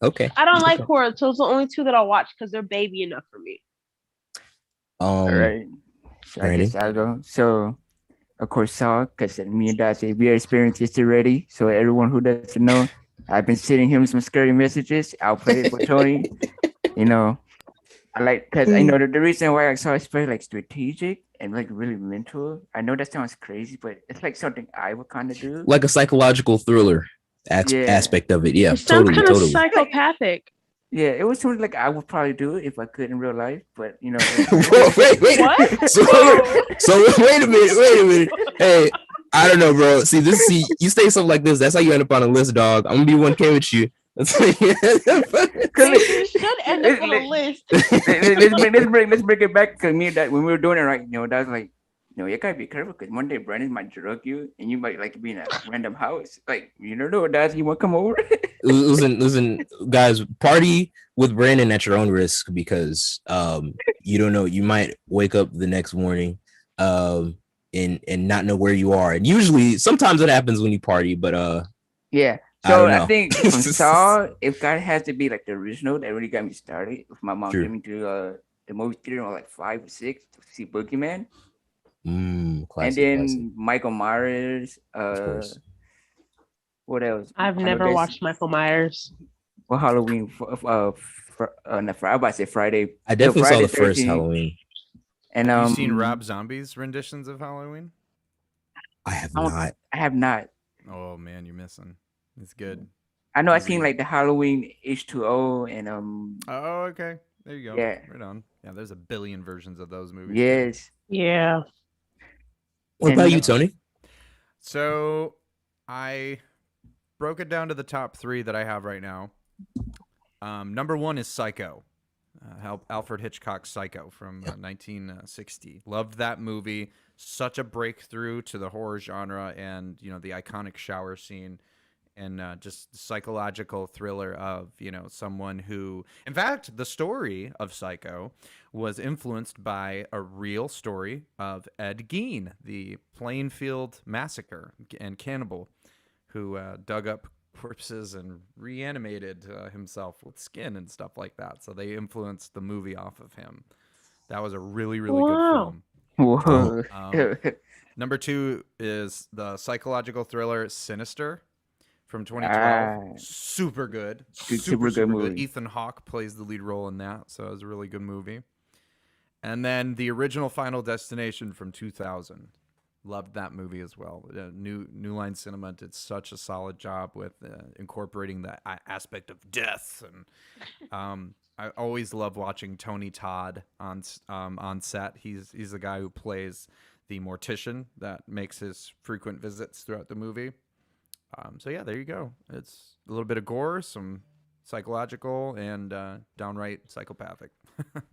Okay. I don't like horror, so it's the only two that I'll watch because they're baby enough for me. All right. So I guess I'll go. So, of course, Saw, because me and Dad say we are experienced this already. So everyone who doesn't know, I've been sending him some scary messages. I'll play it for Tony. I like, because I know that the reason why I saw it's very like strategic and like really mental. I know that sounds crazy, but it's like something I would kind of do. Like a psychological thriller aspect of it. Yeah, It sounds totally, kind totally. of psychopathic. Yeah, it was something like I would probably do it if I could in real life, but Whoa, wait. What? So wait a minute. Hey, I don't know, bro. See, you say something like this, that's how you end up on a list, dog. I'm gonna be 1K with you. You should end up on a list. let's bring it back because me and that when we were doing it right, that was like, you gotta be careful because one day Brandon might drug you and you might like be in a random house. Like you don't know, Dad, you want to come over? Listen, guys, party with Brandon at your own risk because you don't know, you might wake up the next morning and not know where you are. And usually sometimes it happens when you party, but yeah. So I think from Saw, if God has to be like the original, that really got me started. If my mom took me to the movie theater on like 5 or 6 to see Boogeyman. Classic, and then classic. Michael Myers. What else? I've never watched Michael Myers. Well, Halloween. I about to say Friday. I definitely Friday saw the first 13th. Halloween. And Have you seen Rob Zombie's renditions of Halloween? I have not. I have not. Oh man, you're missing. It's good. I know I've seen like the Halloween H2O and Oh, okay. There you go. Yeah. Right on. Yeah, there's a billion versions of those movies. Yes. Yeah. What about you, Tony? So I broke it down to the top 3 that I have right now. Number 1 is Psycho. Alfred Hitchcock's Psycho from 1960. Loved that movie. Such a breakthrough to the horror genre and, the iconic shower scene and just psychological thriller of, someone who, in fact, the story of Psycho was influenced by a real story of Ed Gein, the Plainfield Massacre and cannibal who dug up corpses and reanimated himself with skin and stuff like that. So they influenced the movie off of him. That was a really, really good film. Whoa. Number 2 is the psychological thriller Sinister from 2012. Super good. Super good movie. Ethan Hawke plays the lead role in that, so it was a really good movie. And then the original Final Destination from 2000. Loved that movie as well. New Line Cinema did such a solid job with incorporating the aspect of death, and I always love watching Tony Todd on set. He's the guy who plays the mortician that makes his frequent visits throughout the movie. So yeah, there you go. It's a little bit of gore, some psychological, and downright psychopathic.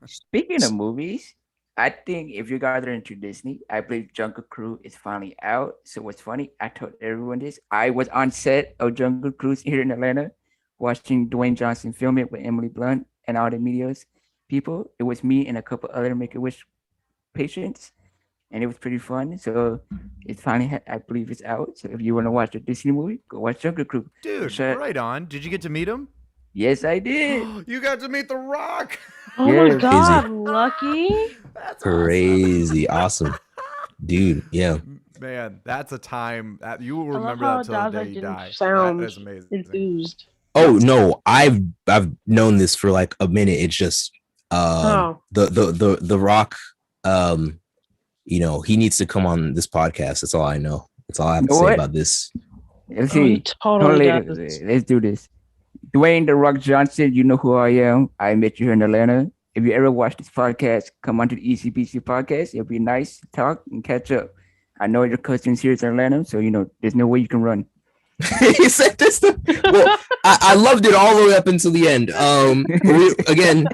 Speaking of movies, I think if you guys are into Disney, I believe Jungle Cruise is finally out. So what's funny, I told everyone this. I was on set of Jungle Cruise here in Atlanta, watching Dwayne Johnson film it with Emily Blunt and all the media's people. It was me and a couple other Make-A-Wish patients, and it was pretty fun. So it's finally, I believe it's out. So if you want to watch a Disney movie, go watch Jungle Cruise. Dude, right on. Did you get to meet him? Yes, I did. You got to meet The Rock. Oh Yeah. my God, Lucky. That's Crazy, awesome, dude. Yeah, Man, that's a time that you will I love remember how that till the Daza day you didn't die. sound That is amazing. enthused. Oh no, I've known this for like a minute. It's just the Rock, you know, he needs to come on this podcast. That's all I know. That's all I have to say about this. Let's Oh, he see. totally does. Let's do this. Dwayne The Rock Johnson, you know who I am. I met you here in Atlanta. If you ever watch this podcast, come onto the ECBC podcast. It'll be nice to talk and catch up. I know your cousin's here in Atlanta, so you know there's no way you can run. He said this. Well, I loved it all the way up until the end. Again,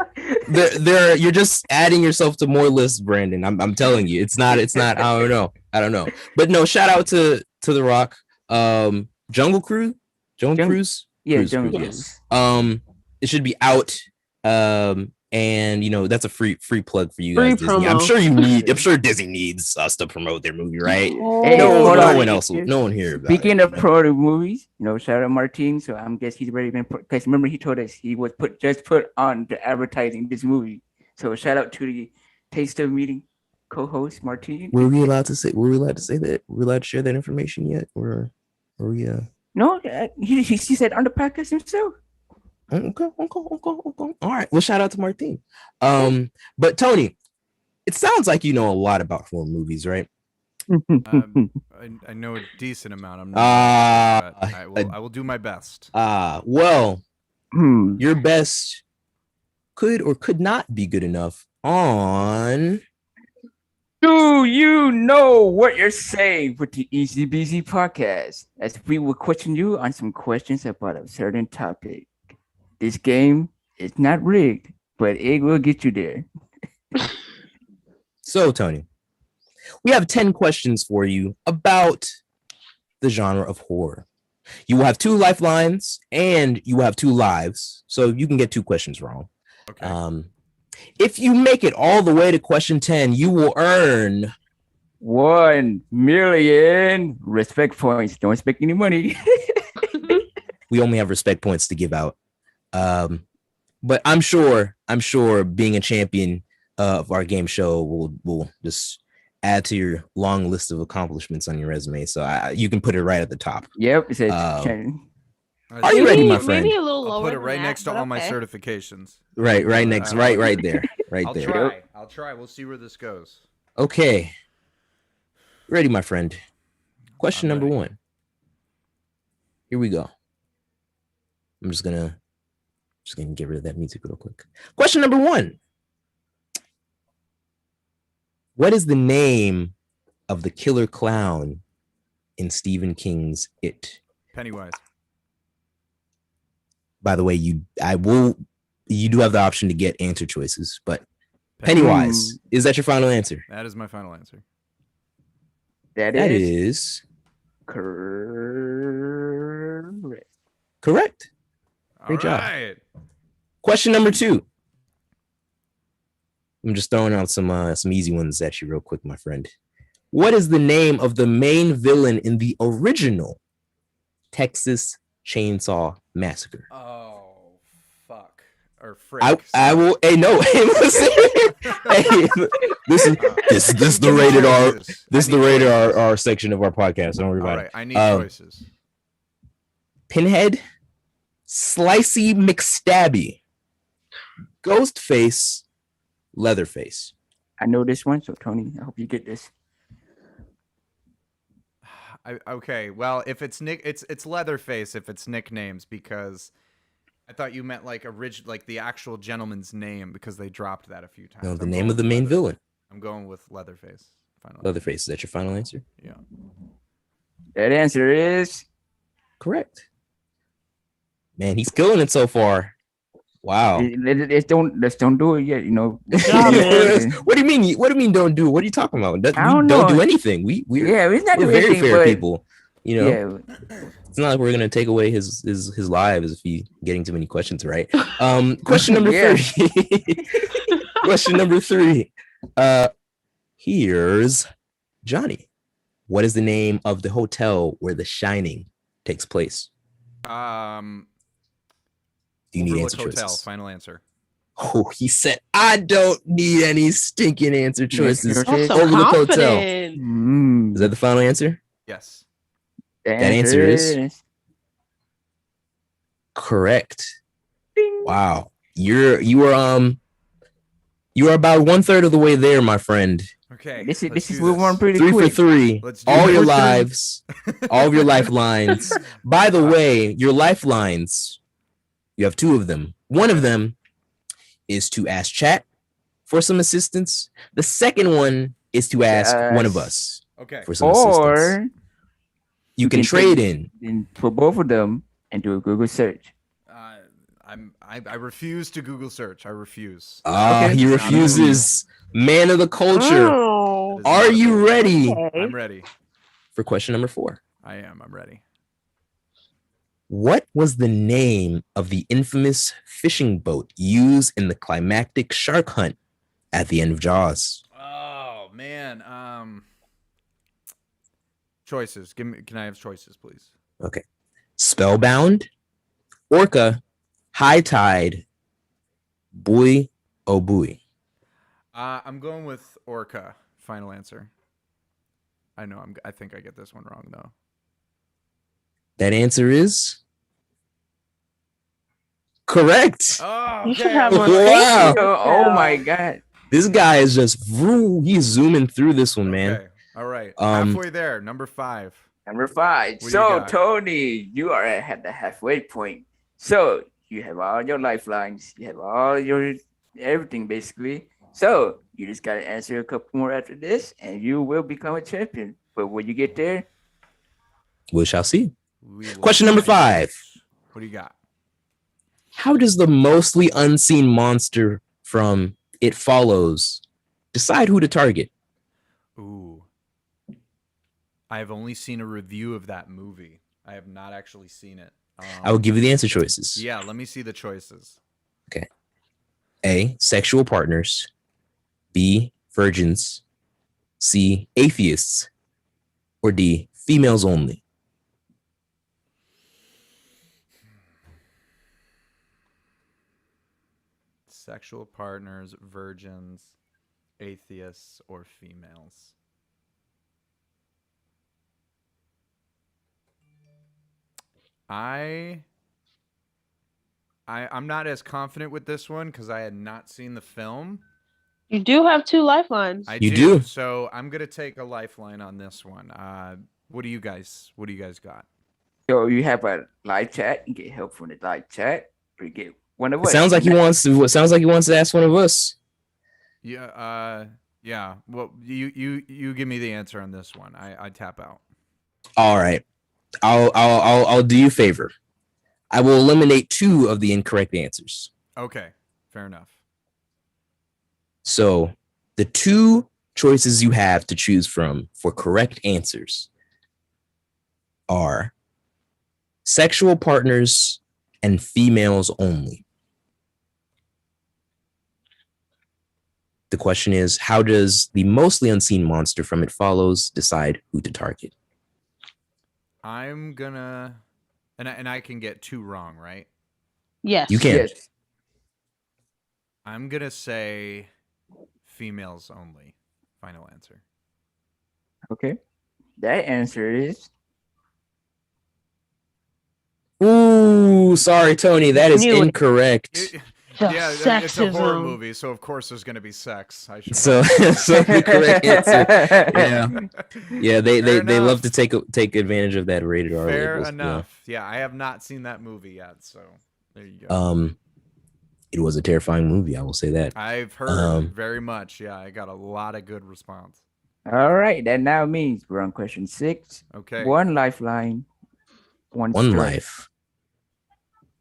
you're just adding yourself to more lists, Brandon. I'm telling you, it's not. I don't know. But no, shout out to The Rock. Jungle Cruise. Yeah, Cruise. Yes. It should be out. And you know that's a free plug for you guys. Free Disney. promo. I'm sure Disney needs us to promote their movie, right? Hey, No hold on. one here. Speaking of pro movies, you know, shout out Martin. So I'm guess he's already been put, because remember he told us he was just put on the advertising this movie. So shout out to the Taste of Meeting co-host Martin. Were we allowed to say that? Were we allowed to share that information yet? Or we No, he said on the podcast himself. Okay. All right. Well, shout out to Martin. But Tony, it sounds like you know a lot about horror movies, right? I know a decent amount. I'm not. I will do my best. Well, your best could or could not be good enough on. Do you know what you're saying with the Easy Beasy podcast? As we will question you on some questions about a certain topic. This game is not rigged, but it will get you there. So, Tony, we have 10 questions for you about the genre of horror. You will have 2 lifelines and you will have 2 lives, so you can get 2 questions wrong. Okay. If you make it all the way to question 10, you will earn 1 million respect points. Don't expect any money. We only have respect points to give out. But I'm sure being a champion of our game show will just add to your long list of accomplishments on your resume. So you can put it right at the top. Yep. It says, Are you ready, my friend? Maybe a little I'll lower. put it right than next that, to but all my okay. certifications. Right next, right there. Right I'll there. try. I'll try. We'll see where this goes. Okay. Ready, my friend. Question I'm number ready. 1. Here we go. I'm just gonna get rid of that music real quick. Question number 1. What is the name of the killer clown in Stephen King's It? Pennywise. By the way, you do have the option to get answer choices, but Pennywise, is that your final answer? That is my final answer. That is correct. Correct. All Great job. right. Question number 2. I'm just throwing out some easy ones at you real quick, my friend. What is the name of the main villain in the original Texas Chainsaw Massacre? Oh, fuck. Or frick. I will. Hey, no. Hey, listen. Hey, this is the rated R. This is the rated R section of our podcast. Don't worry All about right. it. I need choices. Pinhead, Slicey McStabby, Ghostface, Leatherface. I know this one, so Tony, I hope you get this. Okay. Well, if it's it's Leatherface if it's nicknames, because I thought you meant like like the actual gentleman's name, because they dropped that a few times. No, the name of the main villain. I'm going with Leatherface. Final Leatherface. Is that your final answer? Yeah. That answer is Correct. Man, he's killing it so far. Wow. Let's don't do it yet. You know. What do you mean? What do you mean? Don't do? What are you talking about? We don't do anything. We're not we're very fair people. You know. Yeah. It's not like we're gonna take away his lives if he getting too many questions right. Question number 3. Question number 3. Here's Johnny. What is the name of the hotel where The Shining takes place? Do you need answer choices? Final answer. Oh, he said, I don't need any stinking answer choices. So Overlook Hotel. confident. Is that the final answer? Yes. That answer is correct. Ding. Wow. You are about 1/3 of the way there, my friend. Okay. This is one pretty 3 quick. for 3. All your lives, all of your lifelines. By the way, your lifelines, you have 2 of them. One of them is to ask chat for some assistance. The second one is to ask one of us for some assistance. Or you can trade in for both of them and do a Google search. I refuse to Google search. I refuse. He refuses. Man of the culture. Oh. Are you ready? Okay. I'm ready. For question number 4. I am. I'm ready. What was the name of the infamous fishing boat used in the climactic shark hunt at the end of Jaws? Oh man. Choices. Can I have choices, please? Okay. Spellbound, Orca, High Tide, Buoy, oh buoy. I'm going with Orca. Final answer. I know. I think I get this one wrong though. That answer is correct. Oh, You okay. should have one. Wow. Oh my God. This guy is just he's zooming through this one, man. Okay. All right. Halfway there. Number 5. Number 5. What do you So got? Tony, you are at the halfway point. So you have all your lifelines. You have all your everything basically. So you just gotta answer a couple more after this, and you will become a champion. But when you get there, We shall see. We will Question number find 5. out. What do you got? How does the mostly unseen monster from It Follows decide who to target? Ooh. I have only seen a review of that movie. I have not actually seen it. I will give you the answer choices. Yeah, let me see the choices. Okay. A, sexual partners. B, virgins. C, atheists. Or D, females only. Sexual partners, virgins, atheists, or females. I'm not as confident with this one because I had not seen the film. You do have 2 lifelines. You do. So I'm gonna take a lifeline on this one. What do you guys got? so you have a live chat. You get help from the live chat, or you get one of It us. sounds like he wants to ask one of us. Yeah. Yeah. Well, you give me the answer on this one. I tap out. All right. I'll do you a favor. I will eliminate 2 of the incorrect answers. Okay. Fair enough. So the 2 choices you have to choose from for correct answers are sexual partners and females only. The question is, how does the mostly unseen monster from It Follows decide who to target? I'm gonna, and I can get 2 wrong, right? Yes. You can. Yes. I'm gonna say females only. Final answer. Okay. That answer is Ooh, sorry, Tony. That is Knew it. incorrect. The Yeah, it's a horror sexism. movie, so of course there's going to be sex. I should So, so the correct answer, yeah, they Fair they love enough. to take advantage of that rated R Fair labels. enough. Yeah, I have not seen that movie yet, so there you go. It was a terrifying movie. I will say that. I've heard very much. Yeah, I got a lot of good response. All right, that now means we're on question 6. Okay. 1 lifeline, 1 One strike. life.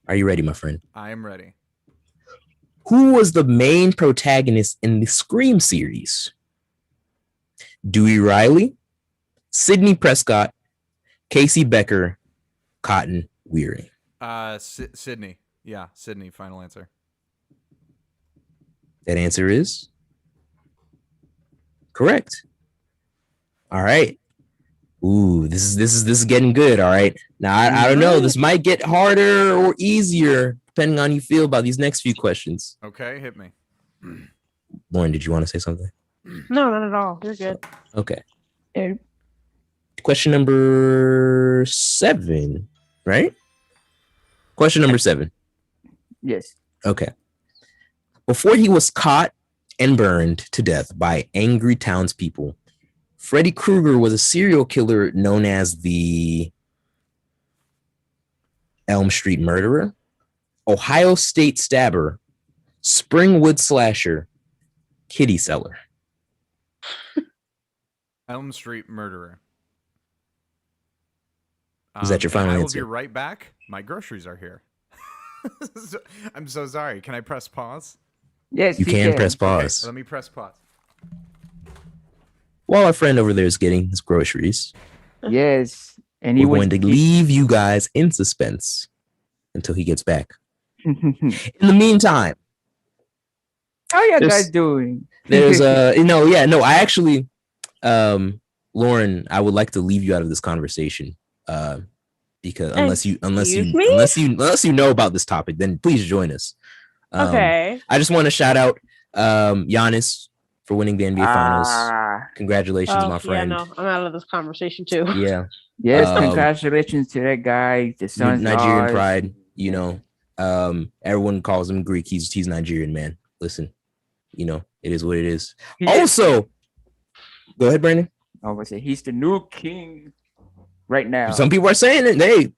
Are you ready, my friend? I am ready. Who was the main protagonist in the Scream series? Dewey Riley, Sidney Prescott, Casey Becker, Cotton Weary. Sydney. Yeah, Sydney. Final answer. That answer is correct. All right. Ooh, this is getting good. All right. Now I don't know. This might get harder or easier depending on how you feel about these next few questions. Okay, hit me. Lauren, did you want to say something? No, not at all. You're good. Okay. Eh, Question number 7, right? Question number 7. Yes. Okay. Before he was caught and burned to death by angry townspeople, Freddy Krueger was a serial killer known as the Elm Street Murderer, Ohio State Stabber, Springwood Slasher, Kitty Seller. Elm Street Murderer. Is that your final I will answer? be right back. My groceries are here. I'm so sorry. Can I press pause? Yes, You can press Okay, pause. let me press pause. While our friend over there is getting his groceries, Yes. And he we're was going to leave you guys in suspense until he gets back. In the meantime, How y'all There's- guys doing? there's I actually Lauren, I would like to leave you out of this conversation because unless you Excuse me? unless you know about this topic, then please join us. Okay. I just want to shout out Giannis for winning the NBA Finals. Congratulations, my friend. Yeah, no, I'm out of this conversation too. Yeah, Yes, Um, congratulations to that guy. The Suns Nigerian lost. pride. You know, everyone calls him Greek. He's Nigerian, man. Listen, you know, it is what it is. He- Also, go ahead, Brandon. I would say he's the new king right now. Some people are saying it. Hey,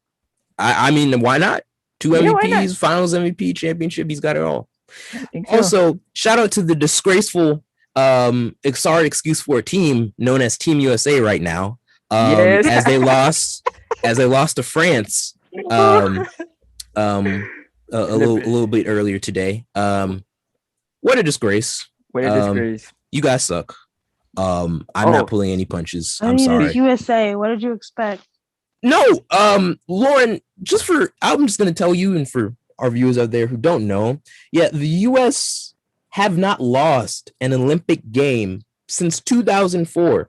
I mean, why not? 2 Yeah, why MVPs, not? Finals MVP, championship. He's got it all. I think so. Also, shout out to the disgraceful sorry excuse for a team known as Team USA right now. Yes. As they lost to France a little bit earlier today. What a disgrace. What a disgrace. You guys suck. I'm Oh. not pulling any punches. I I'm mean, sorry. it's USA. What did you expect? No, Lauren, I'm just gonna tell you and for our viewers out there who don't know, yeah, the US have not lost an Olympic game since 2004.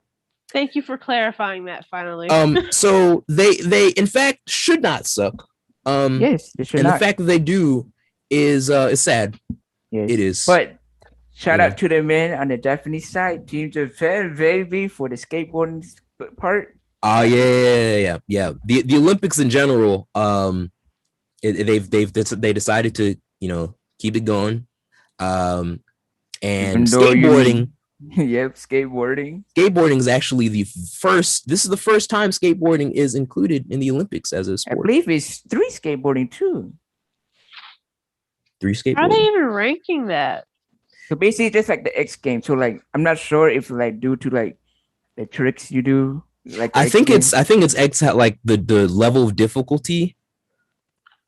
Thank you for clarifying that finally. So they in fact should not suck. Yes, it should And not. the fact that they do is sad. Yes. It is. But shout You out to the men on the Japanese side. Team Japan, baby, for the skateboarding part. Yeah. The Olympics in general, they decided to keep it going, and Even though skateboarding. Yep, skateboarding. Skateboarding is actually this is the first time skateboarding is included in the Olympics as a I sport. believe it's 3 skateboarding too. 3 How are they skateboarding. even ranking that? So basically, just like the X Games. So like, I'm not sure if like due to like the tricks you do. Like the I X think Games. it's X like the level of difficulty.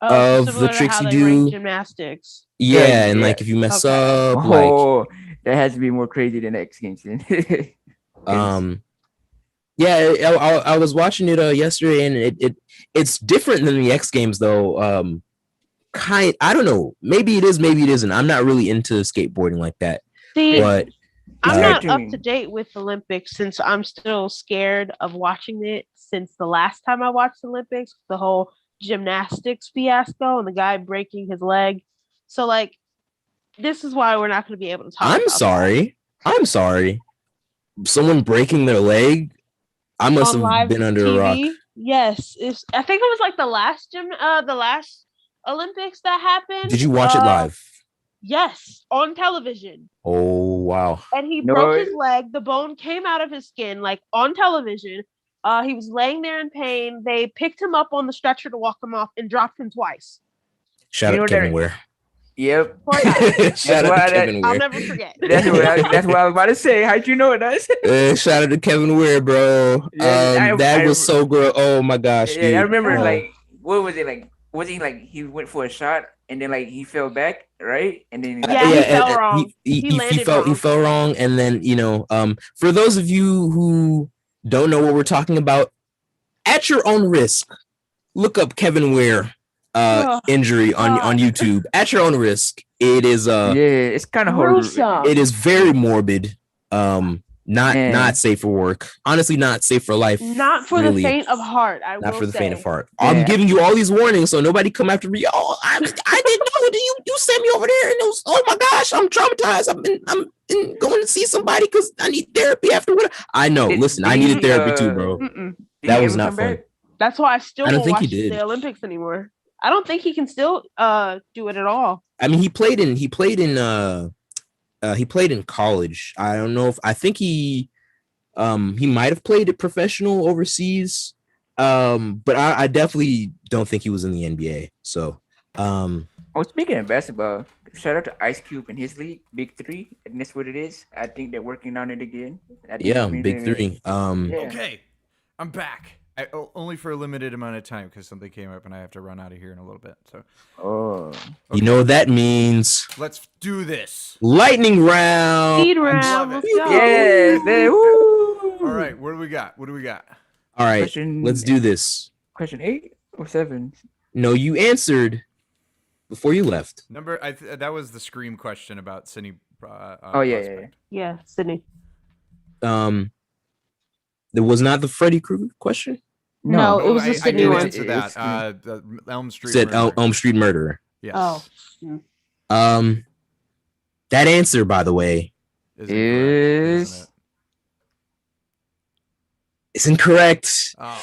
Oh, Of the similar to tricks how you they rank do. gymnastics. Yeah, and yeah. like if you mess Okay. up, like Oh, that has to be more crazy than X Games. Then. Yeah, I was watching it yesterday, and it's different than the X Games though. I don't know, maybe it is, maybe it isn't. I'm not really into skateboarding like that, See, but I'm uh, not to up me. to date with Olympics since I'm still scared of watching it since the last time I watched Olympics, the whole gymnastics fiasco and the guy breaking his leg. So like, this is why we're not going to be able to talk. I'm about sorry. I'm sorry. Someone breaking their leg. I that. must On have live been under a TV. rock. Yes, I think it was like the last Olympics that happened. Did you watch it live? Yes, on television. Oh wow. And he No. broke his leg. The bone came out of his skin, like on television. He was laying there in pain. They picked him up on the stretcher to walk him off and dropped him twice. Shout You out know Kevin that- Ware. Yep. Poor guy. Shout out why to Kevin I'll Ware. never forget. That's what I was about to say. How'd you know that? Shout out to Kevin Ware, bro. Yeah, That was so good. Oh my gosh, Yeah, I dude. remember Oh. like what was it like? Was he like he went for a shot and then like he fell back, right? And then Yeah, he fell and wrong. He landed wrong. He fell wrong, and then for those of you who don't know what we're talking about, at your own risk, look up Kevin Ware Ugh, injury on God. YouTube. At your own risk. It is yeah, it's kind of horrible. gruesome. it is very morbid. Not Man. safe for work. Honestly, not safe for life. Not for really. the faint of heart. I Not will for the faint of say. heart. Yeah. I'm giving you all these warnings, so nobody come after me. Oh, I didn't know. You sent me over there, and it was, oh my gosh, I'm traumatized. I'm going to see somebody because I need therapy after what I know. Listen, I needed therapy too, bro. Mm-mm. Did That he was ever not come fun. back? That's why I still I don't won't think he watch did. the Olympics anymore. I don't think he can still do it at all. I mean, he played in college. I don't know if I think he might have played it professional overseas. But I definitely don't think he was in the NBA. So Oh, speaking of basketball, shout out to Ice Cube and his league, Big Three, and that's what it is. I think they're working on it again. I think yeah, it's been- big three. Yeah. Okay, I'm back. Only for a limited amount of time because something came up and I have to run out of here in a little bit. So Oh, You know what that means? let's do this. Lightning round. Speed love round. it. Let's go. yes, woo! All right, what do we got? All right, Question- let's do this. Question 8 or 7? No, you answered before you left. That was the Scream question about Cindy. Oh, yeah. Prospect. Yeah, Sydney. There was not the Freddy Krueger question. No, it was I the Sydney did one. answer that. It's- The Elm Street. Said murder. Elm Street Murderer. Yes. Oh. That answer, by the way, Is incorrect, isn't it? is incorrect. Oh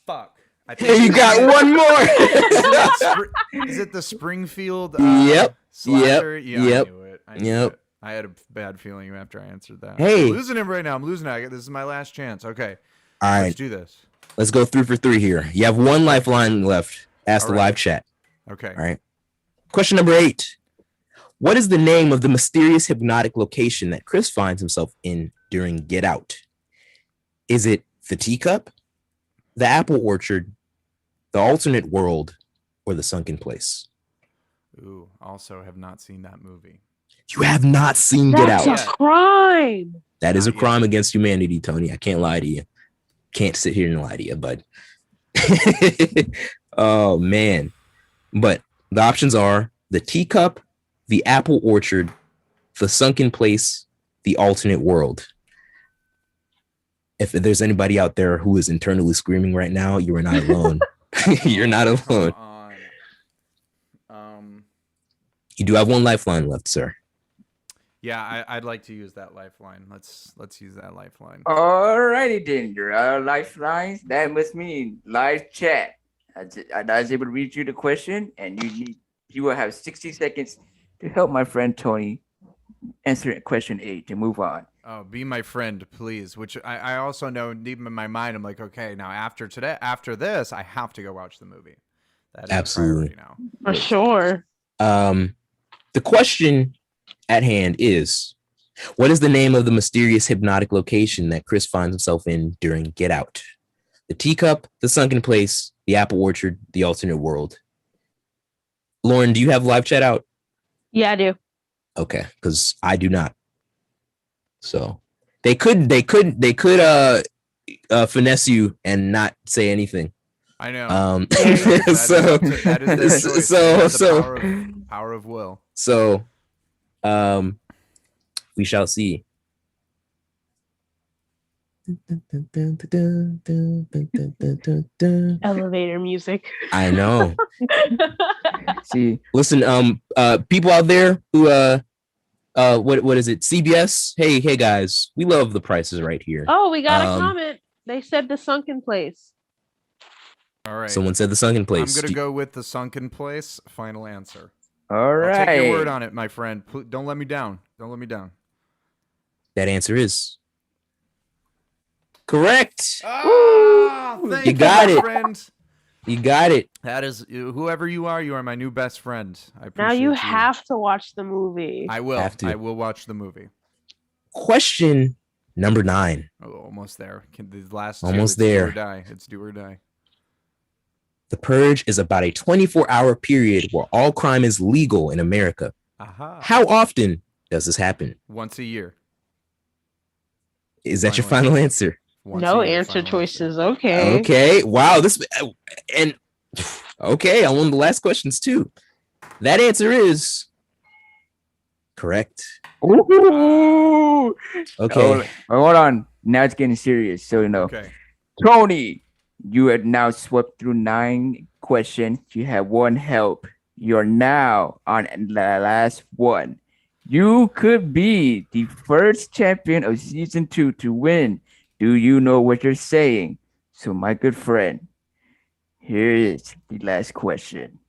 fuck! I Hey, you got one more. Is it the Springfield? Yep. Slasher? Yeah, Yep. I knew it. I knew Yep. it. I had a bad feeling after I answered that. Hey. I'm losing him right now. I'm losing it. This is my last chance. Okay. All Let's right, do this. let's go 3 for 3 here. You have one lifeline left. Ask the All right. live chat. Okay. All right. Question number 8. What is the name of the mysterious hypnotic location that Chris finds himself in during Get Out? Is it the teacup, the apple orchard, the alternate world, or the sunken place? Ooh. Also, have not seen that movie. You have not seen Get That's Out. a crime. That is a Not yet. crime against humanity, Tony. I can't lie to you. Can't sit here and lie to you, bud. Oh, man. But the options are the teacup, the apple orchard, the sunken place, the alternate world. If there's anybody out there who is internally screaming right now, you are not alone. You're not alone. Come on. You do have one lifeline left, sir. Yeah, I'd like to use that lifeline. Let's use that lifeline. Alrighty then, there are lifelines. That must mean live chat. I was able to read you the question, and you will have 60 seconds to help my friend Tony answer question 8 to move on. Oh, be my friend, please. Which I also know deep in my mind, I'm like, okay, now after this, I have to go watch the movie. That is Absolutely. a priority now. For sure. The question at hand is, what is the name of the mysterious hypnotic location that Chris finds himself in during Get Out? The teacup, the sunken place, the apple orchard, the alternate world. Lauren, do you have live chat out? Yeah, I do. Okay, because I do not. So they could finesse you and not say anything. I know. So that is their choice. That's the so power of will. so we shall see. Elevator music. I know. See, Listen, people out there who what is it? CBS. Hey guys, we love The Price is Right here. Oh, we got a Um, comment. They said the sunken place. All right. Someone said the sunken place. I'm gonna go with the sunken place. Final answer. All I'll take your word right. on it, my friend. Don't let me down. Don't let me down. That answer is correct. Ah, thank You got my it. friend. You got it. That is whoever you are my new best friend. I appreciate Now you have to watch the movie. I will. Have to. I will watch the movie. Question number 9. Oh, almost there. The last Almost two, it's there. do or die. It's do or die. The Purge is about a 24-hour period where all crime is legal in America. Aha. How often does this happen? Once a year. Is that your final answer? Once No a year, answer final choices. Okay. Okay. Wow. And okay, on one of the last questions too. That answer is correct. Ooh. Okay. Hold on. Now it's getting serious. So Okay. Tony, you had now swept through 9 questions. You have 1 help. You're now on the last one. You could be the first champion of season 2 to win. Do you know what you're saying? So, my good friend, here is the last question.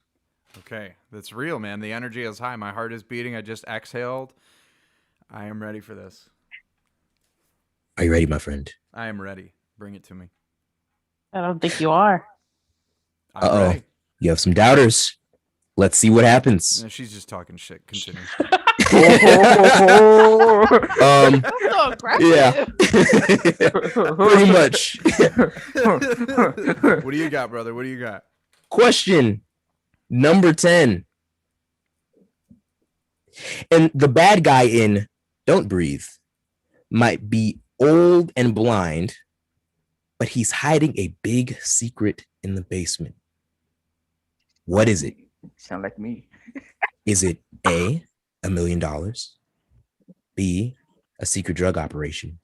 Okay. That's real, man. The energy is high. My heart is beating. I just exhaled. I am ready for this. Are you ready, my friend? I am ready. Bring it to me. I don't think you are. I'm Uh-oh. ready. You have some doubters. Let's see what happens. No, she's just talking shit. Continue. That's so aggressive. Yeah. Pretty much. What do you got, brother? What do you got? Question number 10. And the bad guy in Don't Breathe might be old and blind, but he's hiding a big secret in the basement. What is it? Sound like me. Is it A, $1 million, B, a secret drug operation,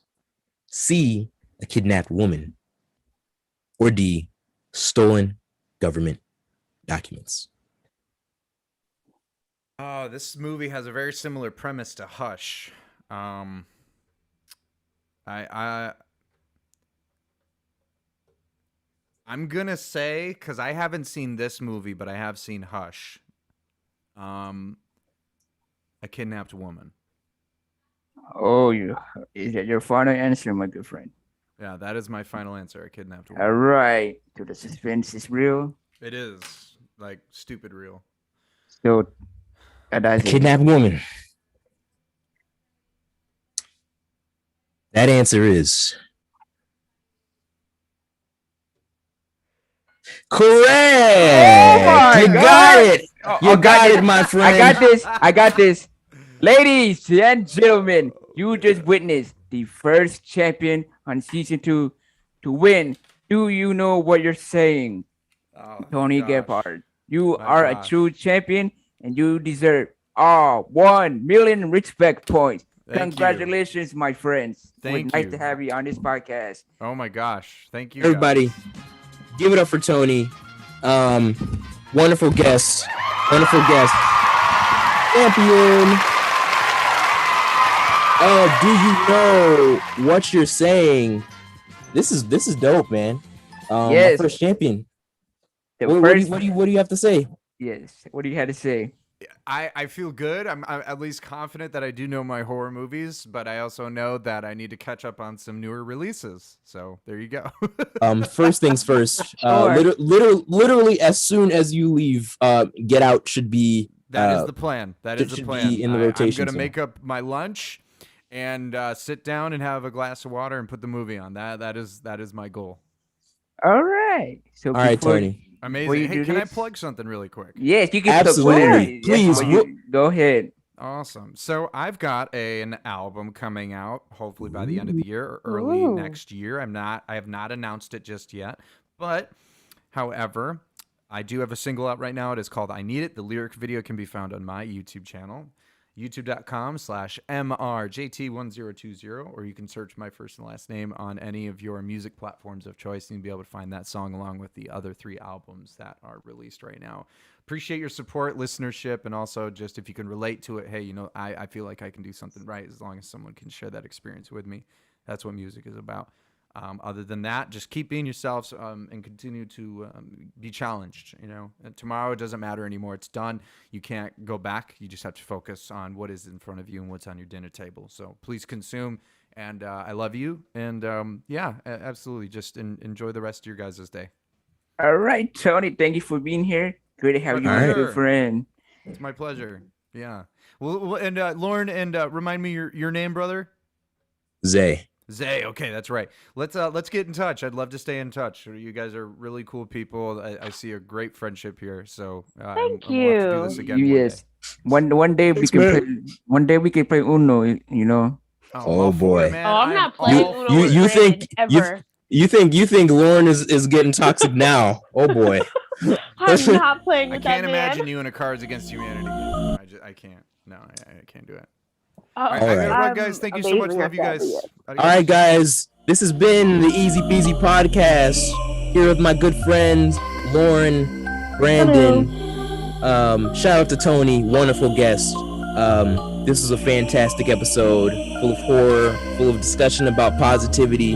C, a kidnapped woman, or D, stolen government documents? Oh, this movie has a very similar premise to Hush. I'm gonna say, because I haven't seen this movie, but I have seen Hush. A kidnapped woman. Oh, is that your final answer, my good friend? Yeah, that is my final answer. A kidnapped woman. All right. So the suspense is real. It is like stupid real. So that's A kidnapped woman. That answer is correct. my You God. got it. Oh, You got it, my friend. I got this. Ladies and gentlemen, you just witnessed the first champion on season 2 to win. Do you know what you're saying? Oh, Tony gosh. Gebhard. You My are gosh. a true champion and you deserve all 1 million respect points. Thank you. Congratulations, my friends. Thank It's nice you. to have you on this podcast. Oh my gosh. Thank you. Everybody, guys. give it up for Tony. Wonderful guest. Wonderful guest. Champion. Do you know what you're saying? This is dope, man. My Yes. first champion. The What first, do you have to say? yes. What do you have to say? I feel good. I'm at least confident that I do know my horror movies, but I also know that I need to catch up on some newer releases. So there you go. First things first. Sure. Literally, as soon as you leave, Get Out should be. That is the plan. That is the should plan. be in the I'm rotation gonna soon. make up my lunch and sit down and have a glass of water and put the movie on. That is my goal. All right. So All right, before- Tony. Amazing. you Hey, do can I this? plug something really quick? Yes, you can Absolutely. Yes, Please, but you- go ahead. Awesome. So I've got an album coming out, hopefully by the end of the year or early Ooh. next year. I have not announced it just yet, but however, I do have a single out right now. It is called I Need It. The lyric video can be found on my YouTube channel, youtube.com/MRJT1020, or you can search my first and last name on any of your music platforms of choice and you'll be able to find that song along with the other 3 albums that are released right now. Appreciate your support, listenership, and also just if you can relate to it, hey, you know, I feel like I can do something right as long as someone can share that experience with me. That's what music is about. Other than that, just keep being yourselves and continue to be challenged. And tomorrow it doesn't matter anymore. It's done. You can't go back. You just have to focus on what is in front of you and what's on your dinner table. So please consume. And I love you. And absolutely. Just enjoy the rest of your guys' day. All right, Tony. Thank you for being here. Great to have you, my good friend. It's my pleasure. Yeah. Well, and Lauren, and remind me your name, brother. Zay. Okay, that's right. Let's get in touch. I'd love to stay in touch. You guys are really cool people. I see a great friendship here. So Thank I you. want to do this again. Yes. One day we can play. One day we can play Uno. Oh boy. Man. I'm not playing Uno you with think ever. you think Lauren is getting toxic now? Oh boy. I'm not playing I with can't that imagine man. you in a Cards Against Humanity. I can't. No, I can't do it. Oh, All right, guys. Thank you so much. Love you guys. All right, guys. This has been the Easy Peasy Podcast. Here with my good friends Lauren, Brandon. Shout out to Tony, wonderful guest. This is a fantastic episode, full of horror, full of discussion about positivity.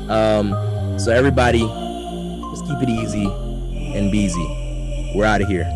So everybody, just keep it easy and beasy. We're out of here.